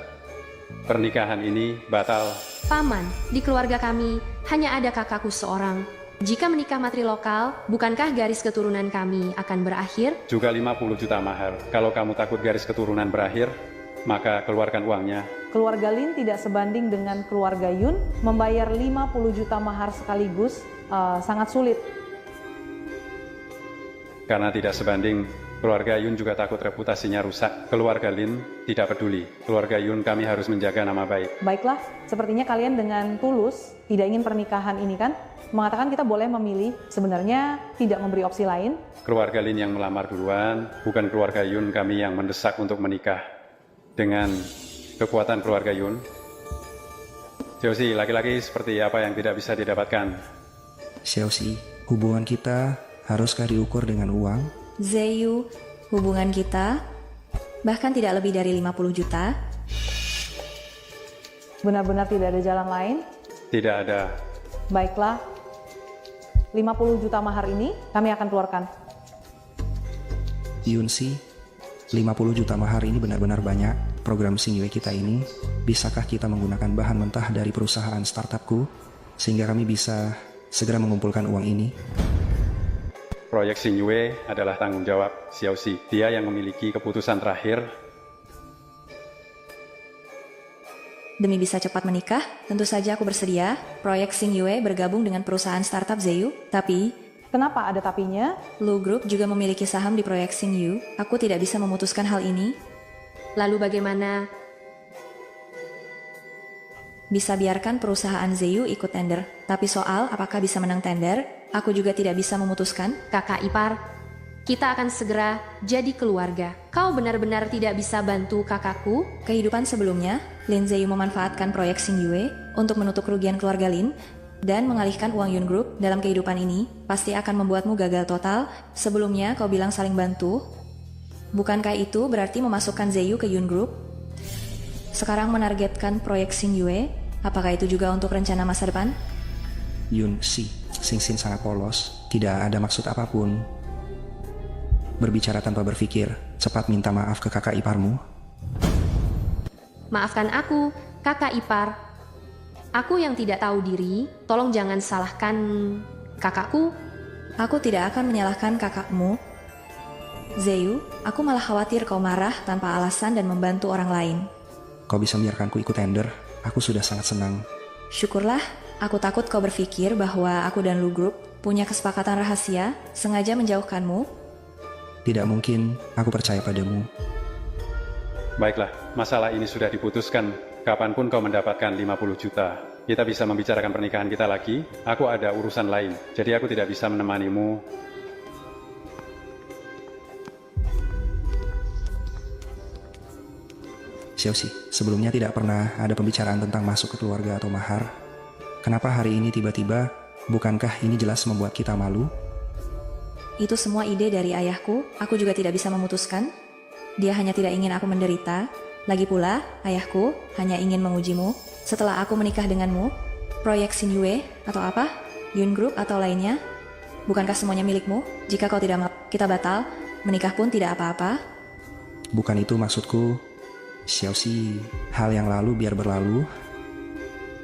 pernikahan ini batal. Paman, di keluarga kami hanya ada kakakku seorang. Jika menikah matri lokal, bukankah garis keturunan kami akan berakhir? Juga 50 juta mahar. Kalau kamu takut garis keturunan berakhir, maka keluarkan uangnya. Keluarga Lin tidak sebanding dengan keluarga Yun. Membayar 50 juta mahar sekaligus sangat sulit. Karena tidak sebanding, keluarga Yun juga takut reputasinya rusak. Keluarga Lin tidak peduli. Keluarga Yun kami harus menjaga nama baik. Baiklah, sepertinya kalian dengan tulus tidak ingin pernikahan ini kan? Mengatakan kita boleh memilih, sebenarnya tidak memberi opsi lain. Keluarga Lin yang melamar duluan, bukan keluarga Yun kami yang mendesak untuk menikah. Dengan kekuatan keluarga Yun, Xiaoxi, laki-laki seperti apa yang tidak bisa didapatkan? Xiaoxi, hubungan kita haruskah diukur dengan uang? Zeyu, hubungan kita bahkan tidak lebih dari 50 juta. Benar-benar tidak ada jalan lain? Tidak ada. Baiklah, 50 juta mahar ini kami akan keluarkan. Yunsi, 50 juta mahar ini benar-benar banyak. Program Xingyue kita ini, bisakah kita menggunakan bahan mentah dari perusahaan startupku, sehingga kami bisa segera mengumpulkan uang ini? Proyek Xingyue adalah tanggung jawab Xiaoxi. Dia yang memiliki keputusan terakhir. Demi bisa cepat menikah, tentu saja aku bersedia. Proyek Xingyue bergabung dengan perusahaan startup Zeyu, tapi Kenapa ada tapinya? Lu Group juga memiliki saham di proyek Xingyu. Aku tidak bisa memutuskan hal ini. Lalu bagaimana? Bisa biarkan perusahaan Zeyu ikut tender. Tapi soal apakah bisa menang tender, aku juga tidak bisa memutuskan. Kakak ipar, kita akan segera jadi keluarga. Kau benar-benar tidak bisa bantu kakakku? Kehidupan sebelumnya, Lin Zeyu memanfaatkan proyek Xingyue untuk menutup kerugian keluarga Lin dan mengalihkan uang Yun Group. Dalam kehidupan ini pasti akan membuatmu gagal total. Sebelumnya kau bilang saling bantu. Bukankah itu berarti memasukkan Zeyu ke Yun Group? Sekarang menargetkan proyek Xingyue. Apakah itu juga untuk rencana masa depan? Yun Si, Xingxin sangat polos, tidak ada maksud apapun. Berbicara tanpa berpikir, cepat minta maaf ke kakak iparmu. Maafkan aku, kakak ipar. Aku yang tidak tahu diri, tolong jangan salahkan kakakku. Aku tidak akan menyalahkan kakakmu. Zeyu, aku malah khawatir kau marah tanpa alasan dan membantu orang lain. Kau bisa membiarkanku ikut tender, aku sudah sangat senang. Syukurlah, aku takut kau berpikir bahwa aku dan Lu Group punya kesepakatan rahasia, sengaja menjauhkanmu. Tidak mungkin, aku percaya padamu. Baiklah, masalah ini sudah diputuskan. Kapanpun kau mendapatkan 50 juta, kita bisa membicarakan pernikahan kita lagi. Aku ada urusan lain, jadi aku tidak bisa menemanimu. Xiaoxi, sebelumnya tidak pernah ada pembicaraan tentang masuk ke keluarga atau mahar. Kenapa hari ini tiba-tiba? Bukankah ini jelas membuat kita malu? Itu semua ide dari ayahku, aku juga tidak bisa memutuskan. Dia hanya tidak ingin aku menderita. Lagi pula, ayahku hanya ingin mengujimu. Setelah aku menikah denganmu, proyek Xingyue atau apa, Yun Group atau lainnya, bukankah semuanya milikmu? Jika kau tidak mau, kita batal, menikah pun tidak apa-apa. Bukan itu maksudku, Xiaoxi. Hal yang lalu biar berlalu.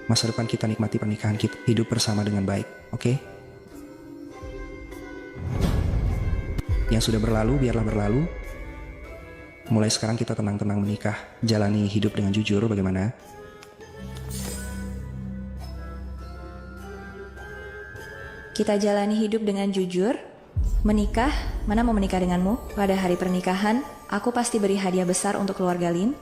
Masa depan kita nikmati pernikahan kita, hidup bersama dengan baik, oke? Yang sudah berlalu biarlah berlalu. Mulai sekarang kita tenang-tenang menikah, jalani hidup dengan jujur, bagaimana? Kita jalani hidup dengan jujur. Menikah, mana mau menikah denganmu? Pada hari pernikahan, aku pasti beri hadiah besar untuk keluarga Lin.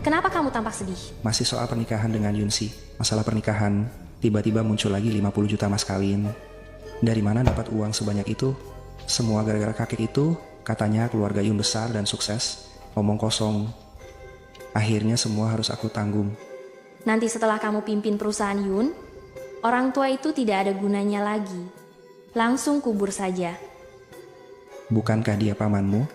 Kenapa kamu tampak sedih? Masih soal pernikahan dengan Yunsi. Masalah pernikahan, tiba-tiba muncul lagi 50 juta mas kawin. Dari mana dapat uang sebanyak itu? Semua gara-gara kakek itu, katanya keluarga Yun besar dan sukses. Omong kosong. Akhirnya semua harus aku tanggung. Nanti setelah kamu pimpin perusahaan Yun, orang tua itu tidak ada gunanya lagi. Langsung kubur saja. Bukankah dia pamanmu?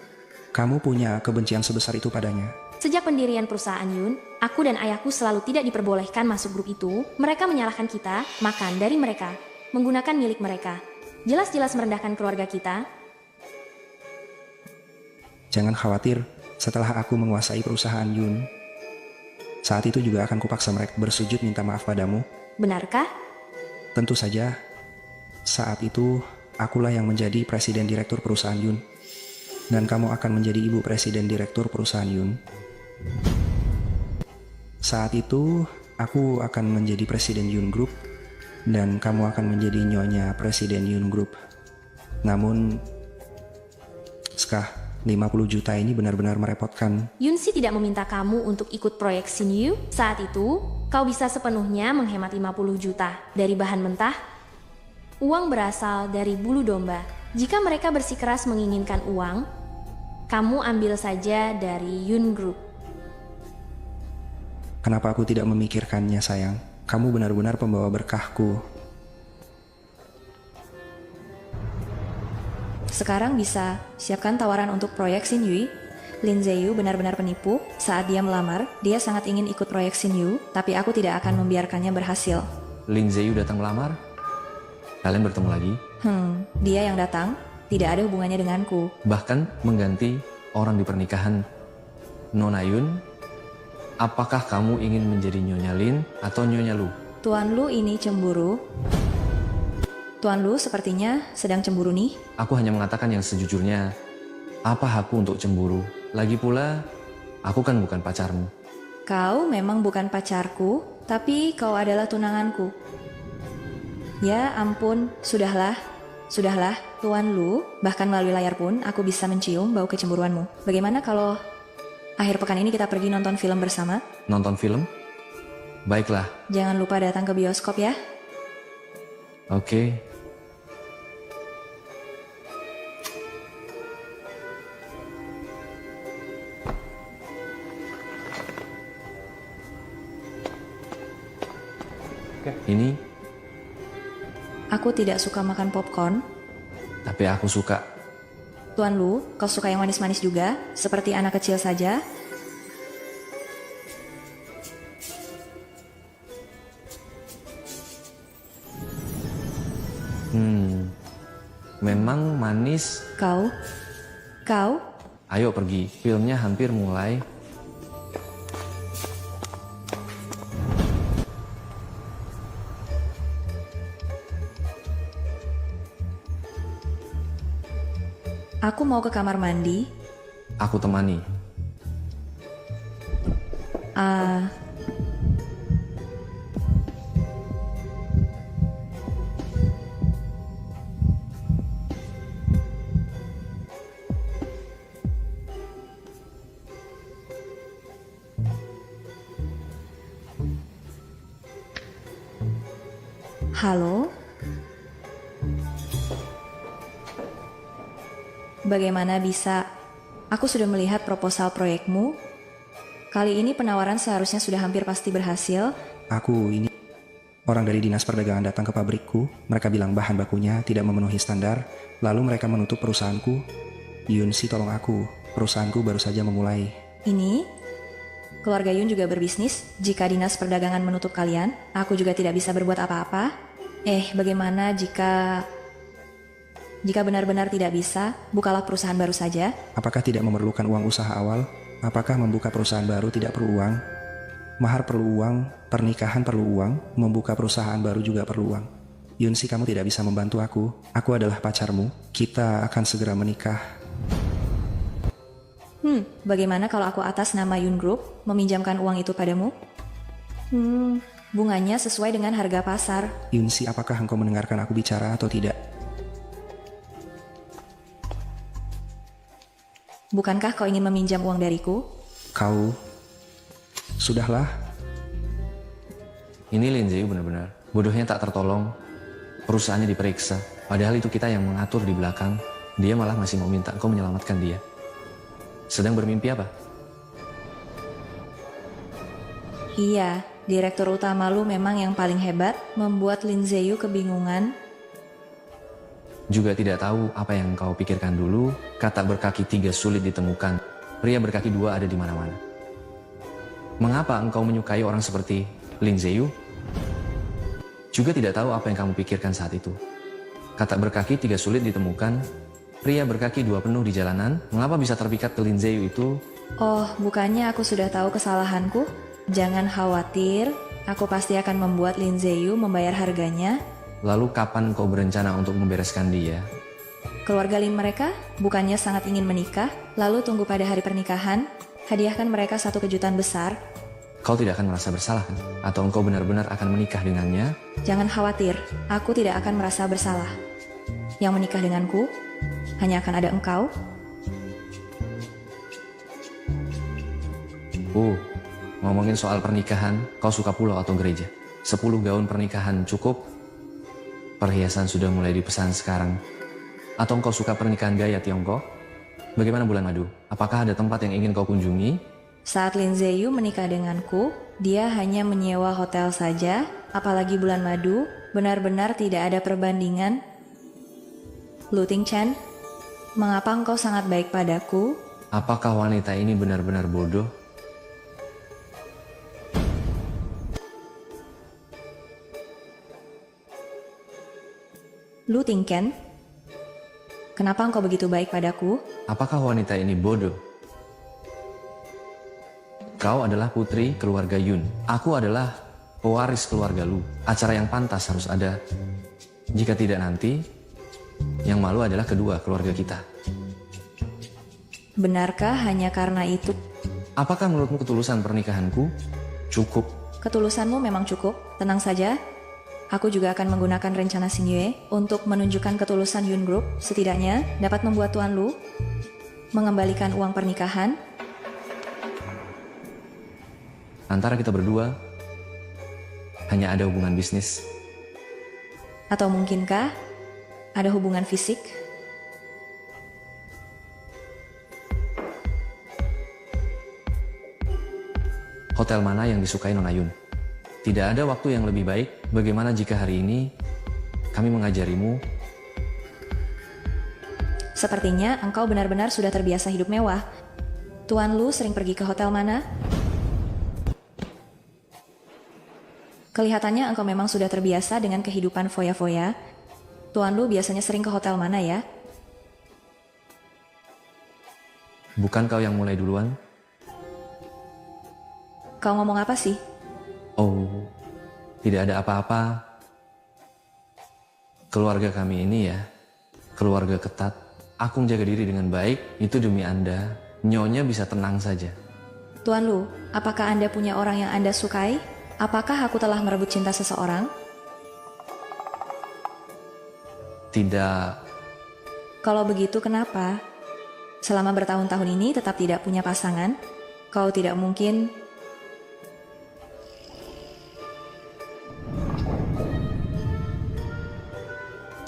Kamu punya kebencian sebesar itu padanya. Sejak pendirian perusahaan Yun, aku dan ayahku selalu tidak diperbolehkan masuk grup itu. Mereka menyalahkan kita, makan dari mereka, menggunakan milik mereka. Jelas-jelas merendahkan keluarga kita. Jangan khawatir, setelah aku menguasai perusahaan Yun, saat itu juga akan kupaksa mereka bersujud minta maaf padamu. Benarkah? Tentu saja, saat itu akulah yang menjadi presiden direktur perusahaan Yun. Dan kamu akan menjadi ibu presiden direktur perusahaan Yun. Saat itu, aku akan menjadi presiden Yun Group. Dan kamu akan menjadi nyonya presiden Yun Group. Namun, Skah, 50 juta ini benar-benar merepotkan. Yunsi tidak meminta kamu untuk ikut proyek Xinyu. Saat itu, kau bisa sepenuhnya menghemat 50 juta dari bahan mentah. Uang berasal dari bulu domba. Jika mereka bersikeras menginginkan uang, kamu ambil saja dari Yun Group. Kenapa aku tidak memikirkannya, sayang? Kamu benar-benar pembawa berkahku. Sekarang bisa siapkan tawaran untuk proyek Xinyu. Lin Zeyu benar-benar penipu. Saat dia melamar, dia sangat ingin ikut proyek Xinyu, tapi aku tidak akan membiarkannya berhasil. Lin Zeyu datang melamar? Kalian bertemu lagi? Dia yang datang, tidak ada hubungannya denganku. Bahkan mengganti orang di pernikahan Nona Yun. Apakah kamu ingin menjadi Nyonya Lin atau Nyonya Lu? Tuan Lu ini cemburu. Tuan Lu sepertinya sedang cemburu nih. Aku hanya mengatakan yang sejujurnya. Apa hakku untuk cemburu? Lagi pula, aku kan bukan pacarmu. Kau memang bukan pacarku, tapi kau adalah tunanganku. Ya ampun, sudahlah. Sudahlah, Tuan Lu, bahkan melalui layar pun aku bisa mencium bau kecemburuanmu. Bagaimana kalau akhir pekan ini kita pergi nonton film bersama? Nonton film? Baiklah, Jangan lupa datang ke bioskop ya. oke. Ini, Aku tidak suka makan popcorn. tapi aku suka. Tuan Lu, kau suka yang manis-manis juga? Seperti anak kecil saja? Memang manis. Kau? Ayo pergi, filmnya hampir mulai. Aku mau ke kamar mandi. Aku temani. Halo? Bagaimana bisa? Aku sudah melihat proposal proyekmu. Kali ini penawaran seharusnya sudah hampir pasti berhasil. Aku ini orang dari dinas perdagangan datang ke pabrikku. Mereka bilang bahan bakunya tidak memenuhi standar. Lalu mereka menutup perusahaanku. Yunsi, tolong aku. Perusahaanku baru saja memulai. Ini, keluarga Yun juga berbisnis. Jika dinas perdagangan menutup kalian, aku juga tidak bisa berbuat apa-apa. Bagaimana jika benar-benar tidak bisa, bukalah perusahaan baru saja. Apakah tidak memerlukan uang usaha awal? Apakah membuka perusahaan baru tidak perlu uang? Mahar perlu uang, pernikahan perlu uang, membuka perusahaan baru juga perlu uang. Yunsi, kamu tidak bisa membantu aku. Aku adalah pacarmu. Kita akan segera menikah. Bagaimana kalau aku atas nama Yun Group meminjamkan uang itu padamu? Bunganya sesuai dengan harga pasar. Yunsi, apakah engkau mendengarkan aku bicara atau tidak? Bukankah kau ingin meminjam uang dariku? Kau... Sudahlah. Ini Lin Ziyu benar-benar. Bodohnya tak tertolong. Perusahaannya diperiksa. Padahal itu kita yang mengatur di belakang. Dia malah masih mau minta kau menyelamatkan dia. Sedang bermimpi apa? Iya, direktur utama lu memang yang paling hebat, membuat Lin Ziyu kebingungan. Juga tidak tahu apa yang kau pikirkan dulu. Kata berkaki 3 sulit ditemukan. Pria berkaki 2 ada di mana-mana. Mengapa engkau menyukai orang seperti Lin Ziyu? Juga tidak tahu apa yang kamu pikirkan saat itu. Kata berkaki 3 sulit ditemukan. Pria berkaki 2 penuh di jalanan. Mengapa bisa terpikat ke Lin Ziyu itu? Oh, bukannya aku sudah tahu kesalahanku? Jangan khawatir, aku pasti akan membuat Lin Ziyu membayar harganya. Lalu kapan kau berencana untuk membereskan dia? Keluarga Lin mereka bukannya sangat ingin menikah, lalu tunggu pada hari pernikahan, hadiahkan mereka satu kejutan besar. Kau tidak akan merasa bersalah kan? Atau engkau benar-benar akan menikah dengannya? Jangan khawatir, aku tidak akan merasa bersalah. Yang menikah denganku hanya akan ada engkau. Ngomongin soal pernikahan, kau suka pulau atau gereja? 10 gaun pernikahan cukup? Perhiasan sudah mulai dipesan sekarang. Atau engkau suka pernikahan gaya Tiongkok? Bagaimana bulan madu? Apakah ada tempat yang ingin kau kunjungi? Saat Lin Ziyu menikah denganku, dia hanya menyewa hotel saja, apalagi bulan madu, benar-benar tidak ada perbandingan. Lu Ting Chen, mengapa engkau sangat baik padaku? Apakah wanita ini benar-benar bodoh? Lu Ting Ken, kenapa engkau begitu baik padaku? Apakah wanita ini bodoh? Kau adalah putri keluarga Yun. Aku adalah pewaris keluarga Lu. Acara yang pantas harus ada. Jika tidak nanti, yang malu adalah kedua keluarga kita. Benarkah hanya karena itu? Apakah menurutmu ketulusan pernikahanku cukup? Ketulusanmu memang cukup, tenang saja. Aku juga akan menggunakan rencana Xingyue untuk menunjukkan ketulusan Yun Group, setidaknya dapat membuat Tuan Lu mengembalikan uang pernikahan. Antara kita berdua, hanya ada hubungan bisnis. Atau mungkinkah ada hubungan fisik? Hotel mana yang disukai Nona Yun? Tidak ada waktu yang lebih baik. Bagaimana jika hari ini kami mengajarimu? Sepertinya engkau benar-benar sudah terbiasa hidup mewah. Tuan Lu sering pergi ke hotel mana? Kelihatannya engkau memang sudah terbiasa dengan kehidupan foya-foya. Tuan Lu biasanya sering ke hotel mana ya? Bukan kau yang mulai duluan? Kau ngomong apa sih? Oh, tidak ada apa-apa. Keluarga kami ini ya, keluarga ketat. Aku menjaga diri dengan baik, itu demi Anda. Nyonya bisa tenang saja. Tuan Lu, apakah Anda punya orang yang Anda sukai? Apakah aku telah merebut cinta seseorang? Tidak. Kalau begitu kenapa? Selama bertahun-tahun ini tetap tidak punya pasangan? Kau tidak mungkin...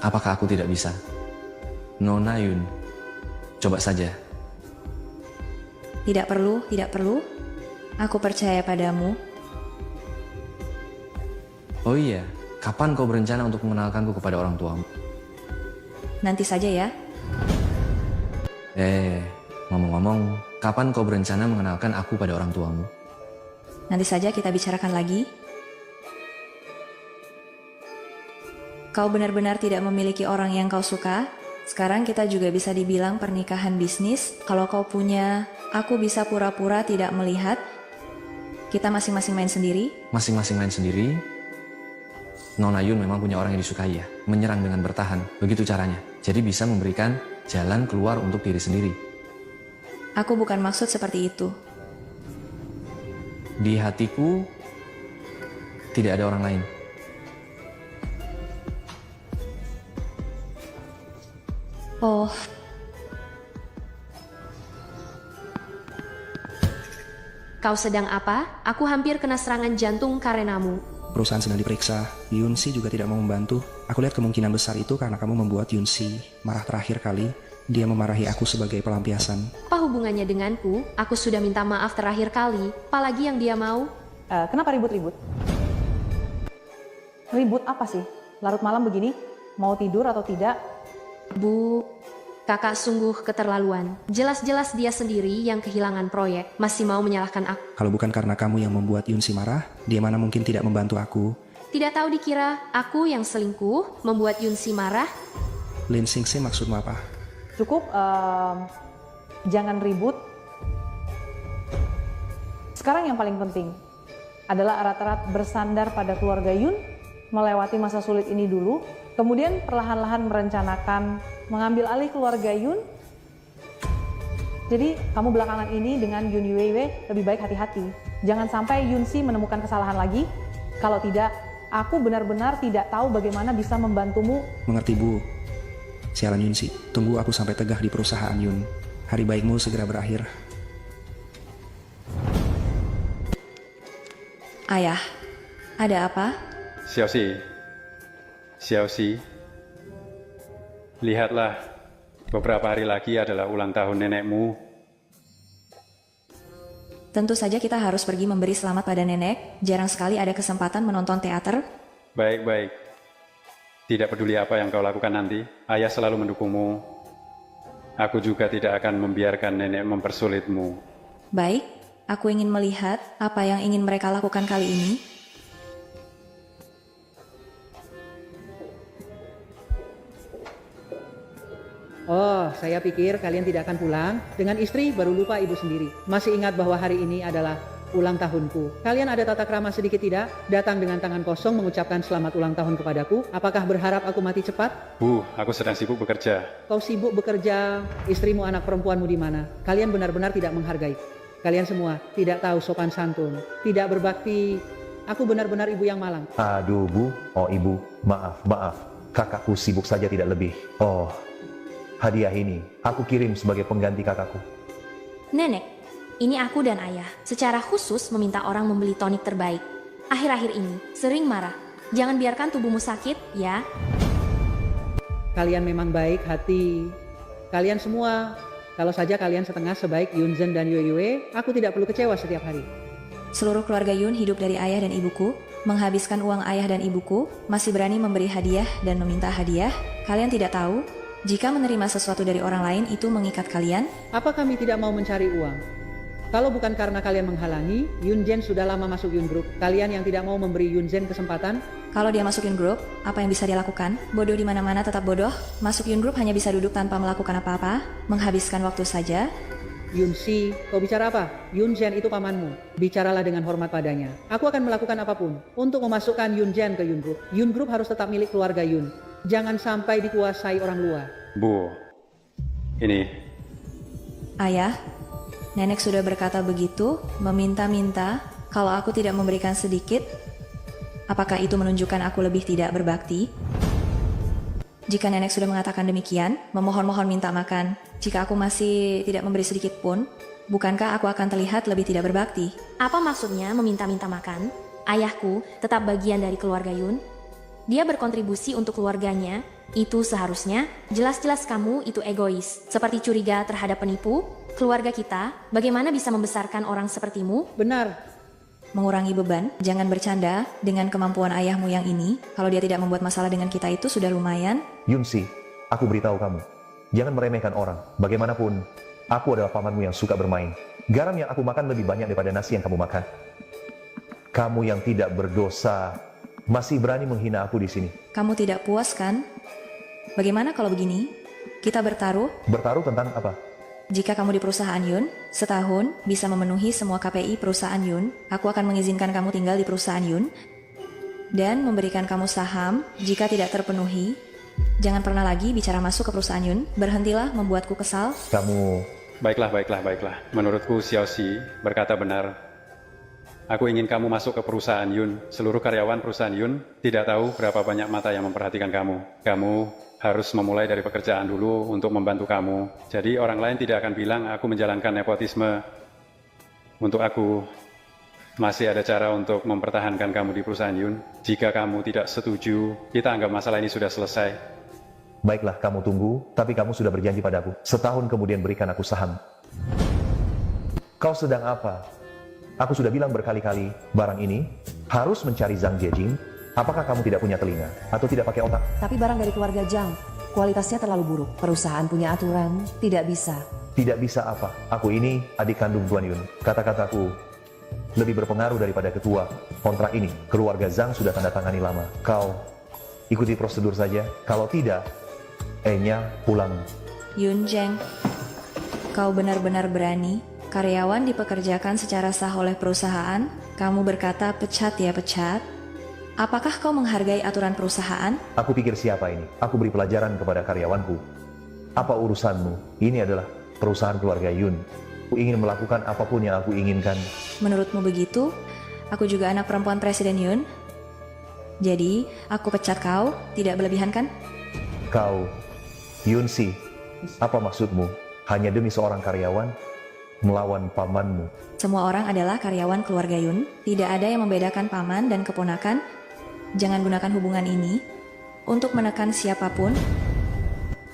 Apakah aku tidak bisa? Nona Yun, coba saja. Tidak perlu, tidak perlu. Aku percaya padamu. Oh iya, kapan kau berencana untuk mengenalkanku kepada orang tuamu? Nanti saja ya. Ngomong-ngomong, kapan kau berencana mengenalkan aku pada orang tuamu? Nanti saja kita bicarakan lagi. Kau benar-benar tidak memiliki orang yang kau suka? Sekarang kita juga bisa dibilang pernikahan bisnis. Kalau kau punya, aku bisa pura-pura tidak melihat. Kita masing-masing main sendiri. Masing-masing main sendiri? Nona Yun memang punya orang yang disukai ya. Menyerang dengan bertahan, begitu caranya. Jadi bisa memberikan jalan keluar untuk diri sendiri. Aku bukan maksud seperti itu. Di hatiku, tidak ada orang lain. Oh. Kau sedang apa? Aku hampir kena serangan jantung karenamu. Perusahaan sedang diperiksa. Yunsi juga tidak mau membantu. Aku lihat kemungkinan besar itu karena kamu membuat Yunsi marah terakhir kali. Dia memarahi aku sebagai pelampiasan. Apa hubungannya denganku? Aku sudah minta maaf terakhir kali. Apalagi yang dia mau? Kenapa ribut-ribut? Ribut apa sih? Larut malam begini? Mau tidur atau tidak? Bu, kakak sungguh keterlaluan. Jelas-jelas dia sendiri yang kehilangan proyek. Masih mau menyalahkan aku. Kalau bukan karena kamu yang membuat Yunsi marah, dia mana mungkin tidak membantu aku. Tidak tahu dikira aku yang selingkuh membuat Yunsi marah? Lin Xingxin maksudmu apa? Cukup, jangan ribut. Sekarang yang paling penting adalah erat-erat bersandar pada keluarga Yun, melewati masa sulit ini dulu, kemudian perlahan-lahan merencanakan mengambil alih keluarga Yun. Jadi kamu belakangan ini dengan Yun Yuewei lebih baik hati-hati. Jangan sampai Yunsi menemukan kesalahan lagi. Kalau tidak, aku benar-benar tidak tahu bagaimana bisa membantumu. Mengerti, Bu. Sialan Yunsi, tunggu aku sampai tegah di perusahaan Yun. Hari baikmu segera berakhir. Ayah, ada apa? Xiaoxi, lihatlah, beberapa hari lagi adalah ulang tahun nenekmu. Tentu saja kita harus pergi memberi selamat pada nenek. Jarang sekali ada kesempatan menonton teater. Baik. Tidak peduli apa yang kau lakukan nanti, ayah selalu mendukungmu. Aku juga tidak akan membiarkan nenek mempersulitmu. Baik, aku ingin melihat apa yang ingin mereka lakukan kali ini. Oh, saya pikir kalian tidak akan pulang. Dengan istri baru lupa ibu sendiri. Masih ingat bahwa hari ini adalah ulang tahunku. Kalian ada tata krama sedikit tidak? Datang dengan tangan kosong mengucapkan selamat ulang tahun kepadaku. Apakah berharap aku mati cepat? Bu, aku sedang sibuk bekerja. Kau sibuk bekerja, istrimu anak perempuanmu di mana? Kalian benar-benar tidak menghargai. Kalian semua tidak tahu sopan santun, tidak berbakti. Aku benar-benar ibu yang malang. Aduh Bu, oh Ibu, maaf. Kakakku sibuk saja tidak lebih. Oh, hadiah ini aku kirim sebagai pengganti kakakku. Nenek, ini aku dan ayah secara khusus meminta orang membeli tonik terbaik. Akhir-akhir ini sering marah. Jangan biarkan tubuhmu sakit, ya. Kalian memang baik hati. Kalian semua, kalau saja kalian setengah sebaik Yunzen dan Yue, aku tidak perlu kecewa setiap hari. Seluruh keluarga Yun hidup dari ayah dan ibuku, menghabiskan uang ayah dan ibuku, masih berani memberi hadiah dan meminta hadiah. Kalian tidak tahu, jika menerima sesuatu dari orang lain itu mengikat kalian? Apa kami tidak mau mencari uang? Kalau bukan karena kalian menghalangi, Yunzen sudah lama masuk Yun Group. Kalian yang tidak mau memberi Yunzen kesempatan? Kalau dia masuk Yun Group, apa yang bisa dia lakukan? Bodoh di mana-mana tetap bodoh. Masuk Yun Group hanya bisa duduk tanpa melakukan apa-apa, menghabiskan waktu saja. Yunsi, kau bicara apa? Yunzen itu pamanmu. Bicaralah dengan hormat padanya. Aku akan melakukan apapun untuk memasukkan Yunzen ke Yun Group. Yun Group harus tetap milik keluarga Yun. Jangan sampai dikuasai orang luar. Bu, ini. Ayah, nenek sudah berkata begitu, meminta-minta, kalau aku tidak memberikan sedikit, apakah itu menunjukkan aku lebih tidak berbakti? Jika nenek sudah mengatakan demikian, memohon-mohon minta makan. Jika aku masih tidak memberi sedikit pun, bukankah aku akan terlihat lebih tidak berbakti? Apa maksudnya meminta-minta makan? Ayahku tetap bagian dari keluarga Yun. Dia berkontribusi untuk keluarganya. Itu seharusnya. Jelas-jelas kamu itu egois. Seperti curiga terhadap penipu. Keluarga kita, bagaimana bisa membesarkan orang sepertimu? Benar. Mengurangi beban, jangan bercanda dengan kemampuan ayahmu yang ini. Kalau dia tidak membuat masalah dengan kita itu sudah lumayan. Yunsi, aku beritahu kamu, jangan meremehkan orang. Bagaimanapun, aku adalah pamanmu yang suka bermain. Garam yang aku makan lebih banyak daripada nasi yang kamu makan. Kamu yang tidak berdosa, masih berani menghina aku di sini. Kamu tidak puas kan? Bagaimana kalau begini? Kita bertaruh? Bertaruh tentang apa? Jika kamu di perusahaan Yun, setahun bisa memenuhi semua KPI perusahaan Yun, aku akan mengizinkan kamu tinggal di perusahaan Yun dan memberikan kamu saham. Jika tidak terpenuhi, jangan pernah lagi bicara masuk ke perusahaan Yun. Berhentilah membuatku kesal. Kamu... Baiklah. Menurutku Xiao Xi berkata benar. Aku ingin kamu masuk ke perusahaan Yun. Seluruh karyawan perusahaan Yun tidak tahu berapa banyak mata yang memperhatikan kamu. Kamu harus memulai dari pekerjaan dulu untuk membantu kamu. Jadi orang lain tidak akan bilang aku menjalankan nepotisme. Untuk aku, masih ada cara untuk mempertahankan kamu di perusahaan Yun. Jika kamu tidak setuju, kita anggap masalah ini sudah selesai. Baiklah, kamu tunggu, tapi kamu sudah berjanji padaku. Setahun kemudian berikan aku saham. Kau sedang apa? Aku sudah bilang berkali-kali, barang ini harus mencari Zhang Jiejing. Apakah kamu tidak punya telinga atau tidak pakai otak? Tapi barang dari keluarga Zhang, kualitasnya terlalu buruk. Perusahaan punya aturan, tidak bisa. Tidak bisa apa? Aku ini adik kandung Tuan Yun. Kata-kataku lebih berpengaruh daripada ketua. Kontrak ini, keluarga Zhang sudah tanda tangani lama. Kau ikuti prosedur saja. Kalau tidak, Enya pulang. Yun Zheng, kau benar-benar berani. Karyawan dipekerjakan secara sah oleh perusahaan. Kamu berkata pecat ya pecat. Apakah kau menghargai aturan perusahaan? Aku pikir siapa ini? Aku beri pelajaran kepada karyawanku. Apa urusanmu? Ini adalah perusahaan keluarga Yun. Aku ingin melakukan apapun yang aku inginkan. Menurutmu begitu? Aku juga anak perempuan Presiden Yun. Jadi, aku pecat kau, tidak berlebihan kan? Kau, Yunsi, apa maksudmu? Hanya demi seorang karyawan melawan pamanmu? Semua orang adalah karyawan keluarga Yun. Tidak ada yang membedakan paman dan keponakan. Jangan gunakan hubungan ini untuk menekan siapapun.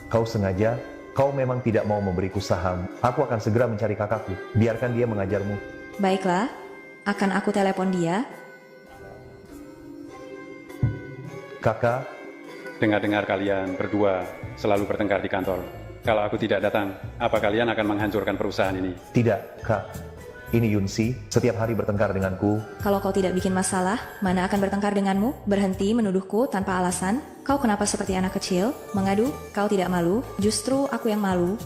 Kau sengaja? Kau memang tidak mau memberiku saham. Aku akan segera mencari kakakku. Biarkan dia mengajarmu. Baiklah, akan aku telepon dia. Kakak, Dengar-dengar kalian berdua selalu bertengkar di kantor. Kalau aku tidak datang, apa kalian akan menghancurkan perusahaan ini? tidak, Kak. Ini Yunsi, setiap hari bertengkar denganku. Kalau kau tidak bikin masalah, mana akan bertengkar denganmu? Berhenti menuduhku tanpa alasan. Kau kenapa seperti anak kecil? Mengadu? Kau tidak malu? Justru aku yang malu.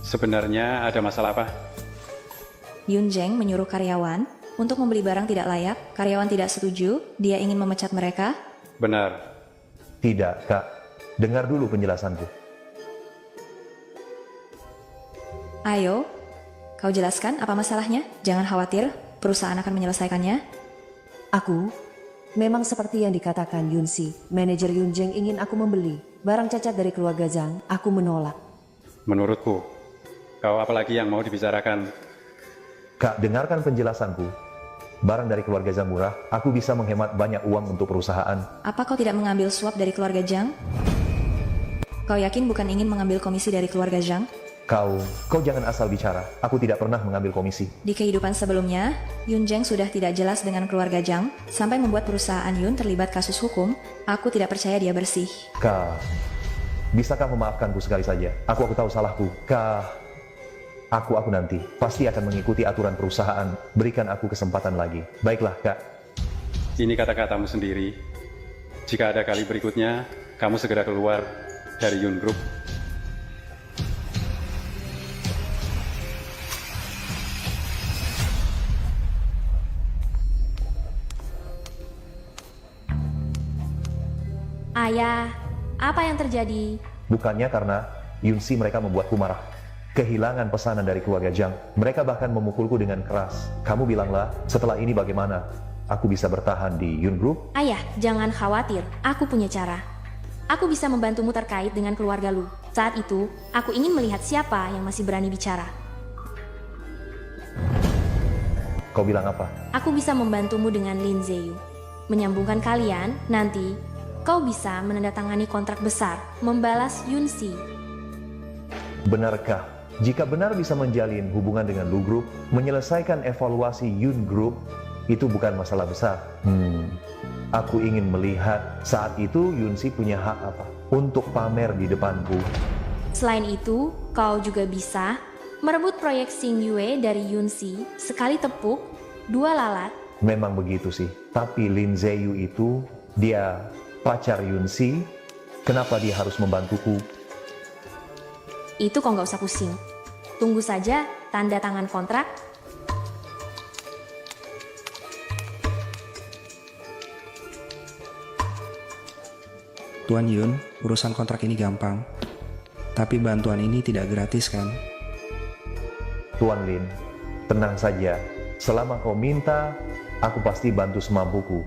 Sebenarnya ada masalah apa? Yun Zheng menyuruh karyawan. untuk membeli barang tidak layak, karyawan tidak setuju, dia ingin memecat mereka. Benar. Tidak, Kak. Dengar dulu penjelasanku. Ayo, kau jelaskan apa masalahnya? Jangan khawatir, perusahaan akan menyelesaikannya. Aku, memang seperti yang dikatakan Yunsi, manajer Yunjeng ingin aku membeli barang cacat dari keluarga Zhang, aku menolak. Menurutku, kau apalagi yang mau dibicarakan? Kak, dengarkan penjelasanku. Barang dari keluarga Zhang murah, aku bisa menghemat banyak uang untuk perusahaan. Apa kau tidak mengambil suap dari keluarga Zhang? Kau yakin bukan ingin mengambil komisi dari keluarga Zhang? Kau jangan asal bicara. Aku tidak pernah mengambil komisi. Di kehidupan sebelumnya, Yun Zheng sudah tidak jelas dengan keluarga Zhang, sampai membuat perusahaan Yun terlibat kasus hukum. Aku tidak percaya dia bersih. Kak, bisakah memaafkanku sekali saja? Aku tahu salahku. Kak, aku nanti pasti akan mengikuti aturan perusahaan. Berikan aku kesempatan lagi. Baiklah, Kak. Ini kata-katamu sendiri. Jika ada kali berikutnya, kamu segera keluar dari Yun Group. Ayah, apa yang terjadi? Bukannya karena Yunsi mereka membuatku marah. Kehilangan pesanan dari keluarga Zhang. Mereka bahkan memukulku dengan keras. Kamu bilanglah, setelah ini bagaimana? Aku bisa bertahan di Yun Group? Ayah, jangan khawatir. Aku punya cara. Aku bisa membantumu terkait dengan keluarga Lu. Saat itu, aku ingin melihat siapa yang masih berani bicara. Kau bilang apa? Aku bisa membantumu dengan Lin Zeyu. Menyambungkan kalian, nanti kau bisa menandatangani kontrak besar, membalas Yunsi. Benarkah? Jika benar bisa menjalin hubungan dengan Lu Group, menyelesaikan evaluasi Yun Group, itu bukan masalah besar. Aku ingin melihat saat itu Yunsi punya hak apa untuk pamer di depanku. Selain itu, kau juga bisa merebut proyek Xing Yue dari Yunsi, sekali tepuk, 2 lalat. Memang begitu sih, tapi Lin Zeyu itu, dia pacar Yunsi, kenapa dia harus membantuku? Itu kau nggak usah pusing. Tunggu saja tanda tangan kontrak. Tuan Yun, urusan kontrak ini gampang. Tapi bantuan ini tidak gratis kan? Tuan Lin, tenang saja. Selama kau minta, aku pasti bantu semampuku.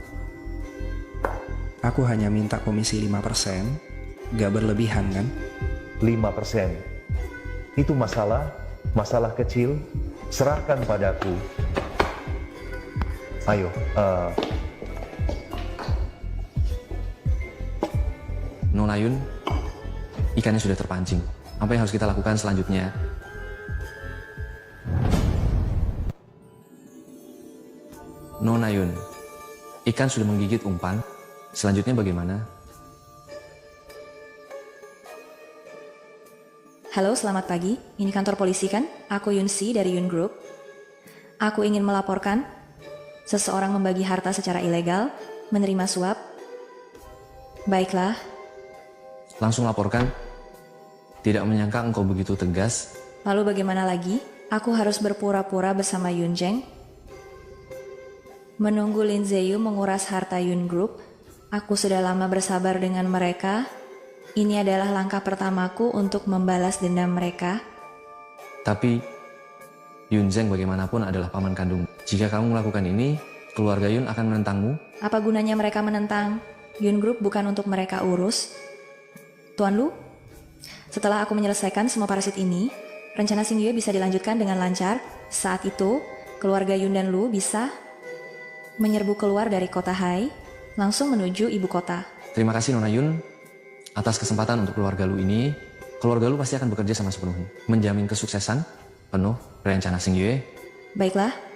Aku hanya minta komisi 5%, gak berlebihan kan? 5%. Itu masalah kecil, serahkan padaku. Ayo, Nona Yun, ikannya sudah terpancing. Apa yang harus kita lakukan selanjutnya? Nona Yun, ikan sudah menggigit umpan. Selanjutnya bagaimana? Halo, selamat pagi. Ini kantor polisi kan? Aku Yunsi dari Yun Group. Aku ingin melaporkan seseorang membagi harta secara ilegal, menerima suap. Baiklah. Langsung laporkan. Tidak menyangka engkau begitu tegas. Lalu bagaimana lagi? Aku harus berpura-pura bersama Yun Zheng. Menunggu Lin Zeyu menguras harta Yun Group. Aku sudah lama bersabar dengan mereka. Ini adalah langkah pertamaku untuk membalas dendam mereka. Tapi Yun Zheng bagaimanapun adalah paman kandung. Jika kamu melakukan ini, keluarga Yun akan menentangmu. Apa gunanya mereka menentang? Yun Group bukan untuk mereka urus. Tuan Lu, setelah aku menyelesaikan semua parasit ini, rencana Xing Yue bisa dilanjutkan dengan lancar. Saat itu, keluarga Yun dan Lu bisa menyerbu keluar dari kota Hai, langsung menuju ibu kota. Terima kasih Nona Yun atas kesempatan untuk keluarga Lu ini. Keluarga Lu pasti akan bekerja sama sepenuhnya, menjamin kesuksesan penuh rencana Xing Yue. Baiklah.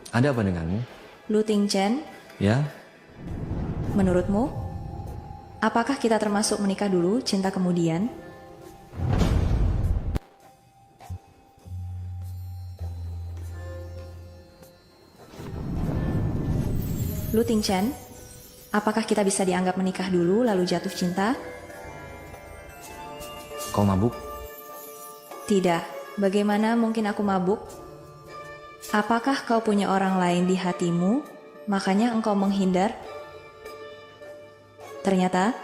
Ada apa denganmu? Lu Tingchen, Ya, menurutmu, apakah kita termasuk menikah dulu, cinta kemudian? Lu Ting Chen, apakah kita bisa dianggap menikah dulu lalu jatuh cinta? Kau mabuk? Tidak. Bagaimana mungkin aku mabuk? Apakah kau punya orang lain di hatimu, makanya engkau menghindar? Ternyata,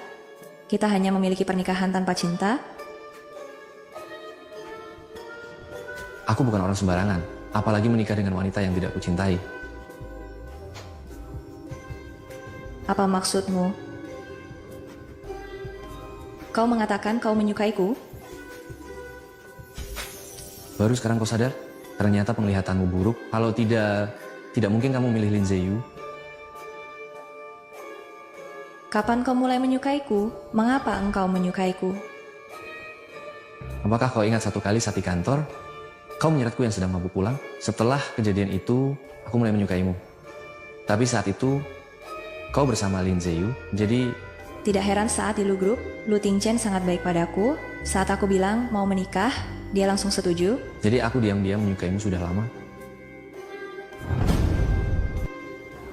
kita hanya memiliki pernikahan tanpa cinta. Aku bukan orang sembarangan, apalagi menikah dengan wanita yang tidak kucintai. Apa maksudmu? Kau mengatakan kau menyukaiku? Baru sekarang kau sadar? Ternyata penglihatanmu buruk. Kalau tidak mungkin kamu milih Lin Ziyu. Kapan kau mulai menyukaiku? Mengapa engkau menyukaiku? Apakah kau ingat satu kali saat di kantor, kau menyeretku yang sedang mabuk pulang? Setelah kejadian itu, aku mulai menyukaimu. Tapi saat itu, kau bersama Lin Ziyu, jadi... Tidak heran saat di Lu Group, Lu Ting Chen sangat baik padaku. Saat aku bilang mau menikah, dia langsung setuju. Jadi aku diam-diam menyukaimu sudah lama.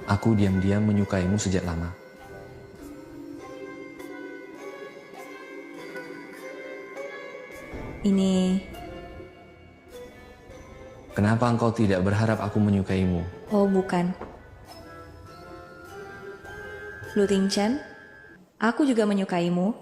Aku diam-diam menyukaimu sejak lama. Ini... Kenapa engkau tidak berharap aku menyukaimu? Oh bukan. Lu Ting Chen, aku juga menyukaimu.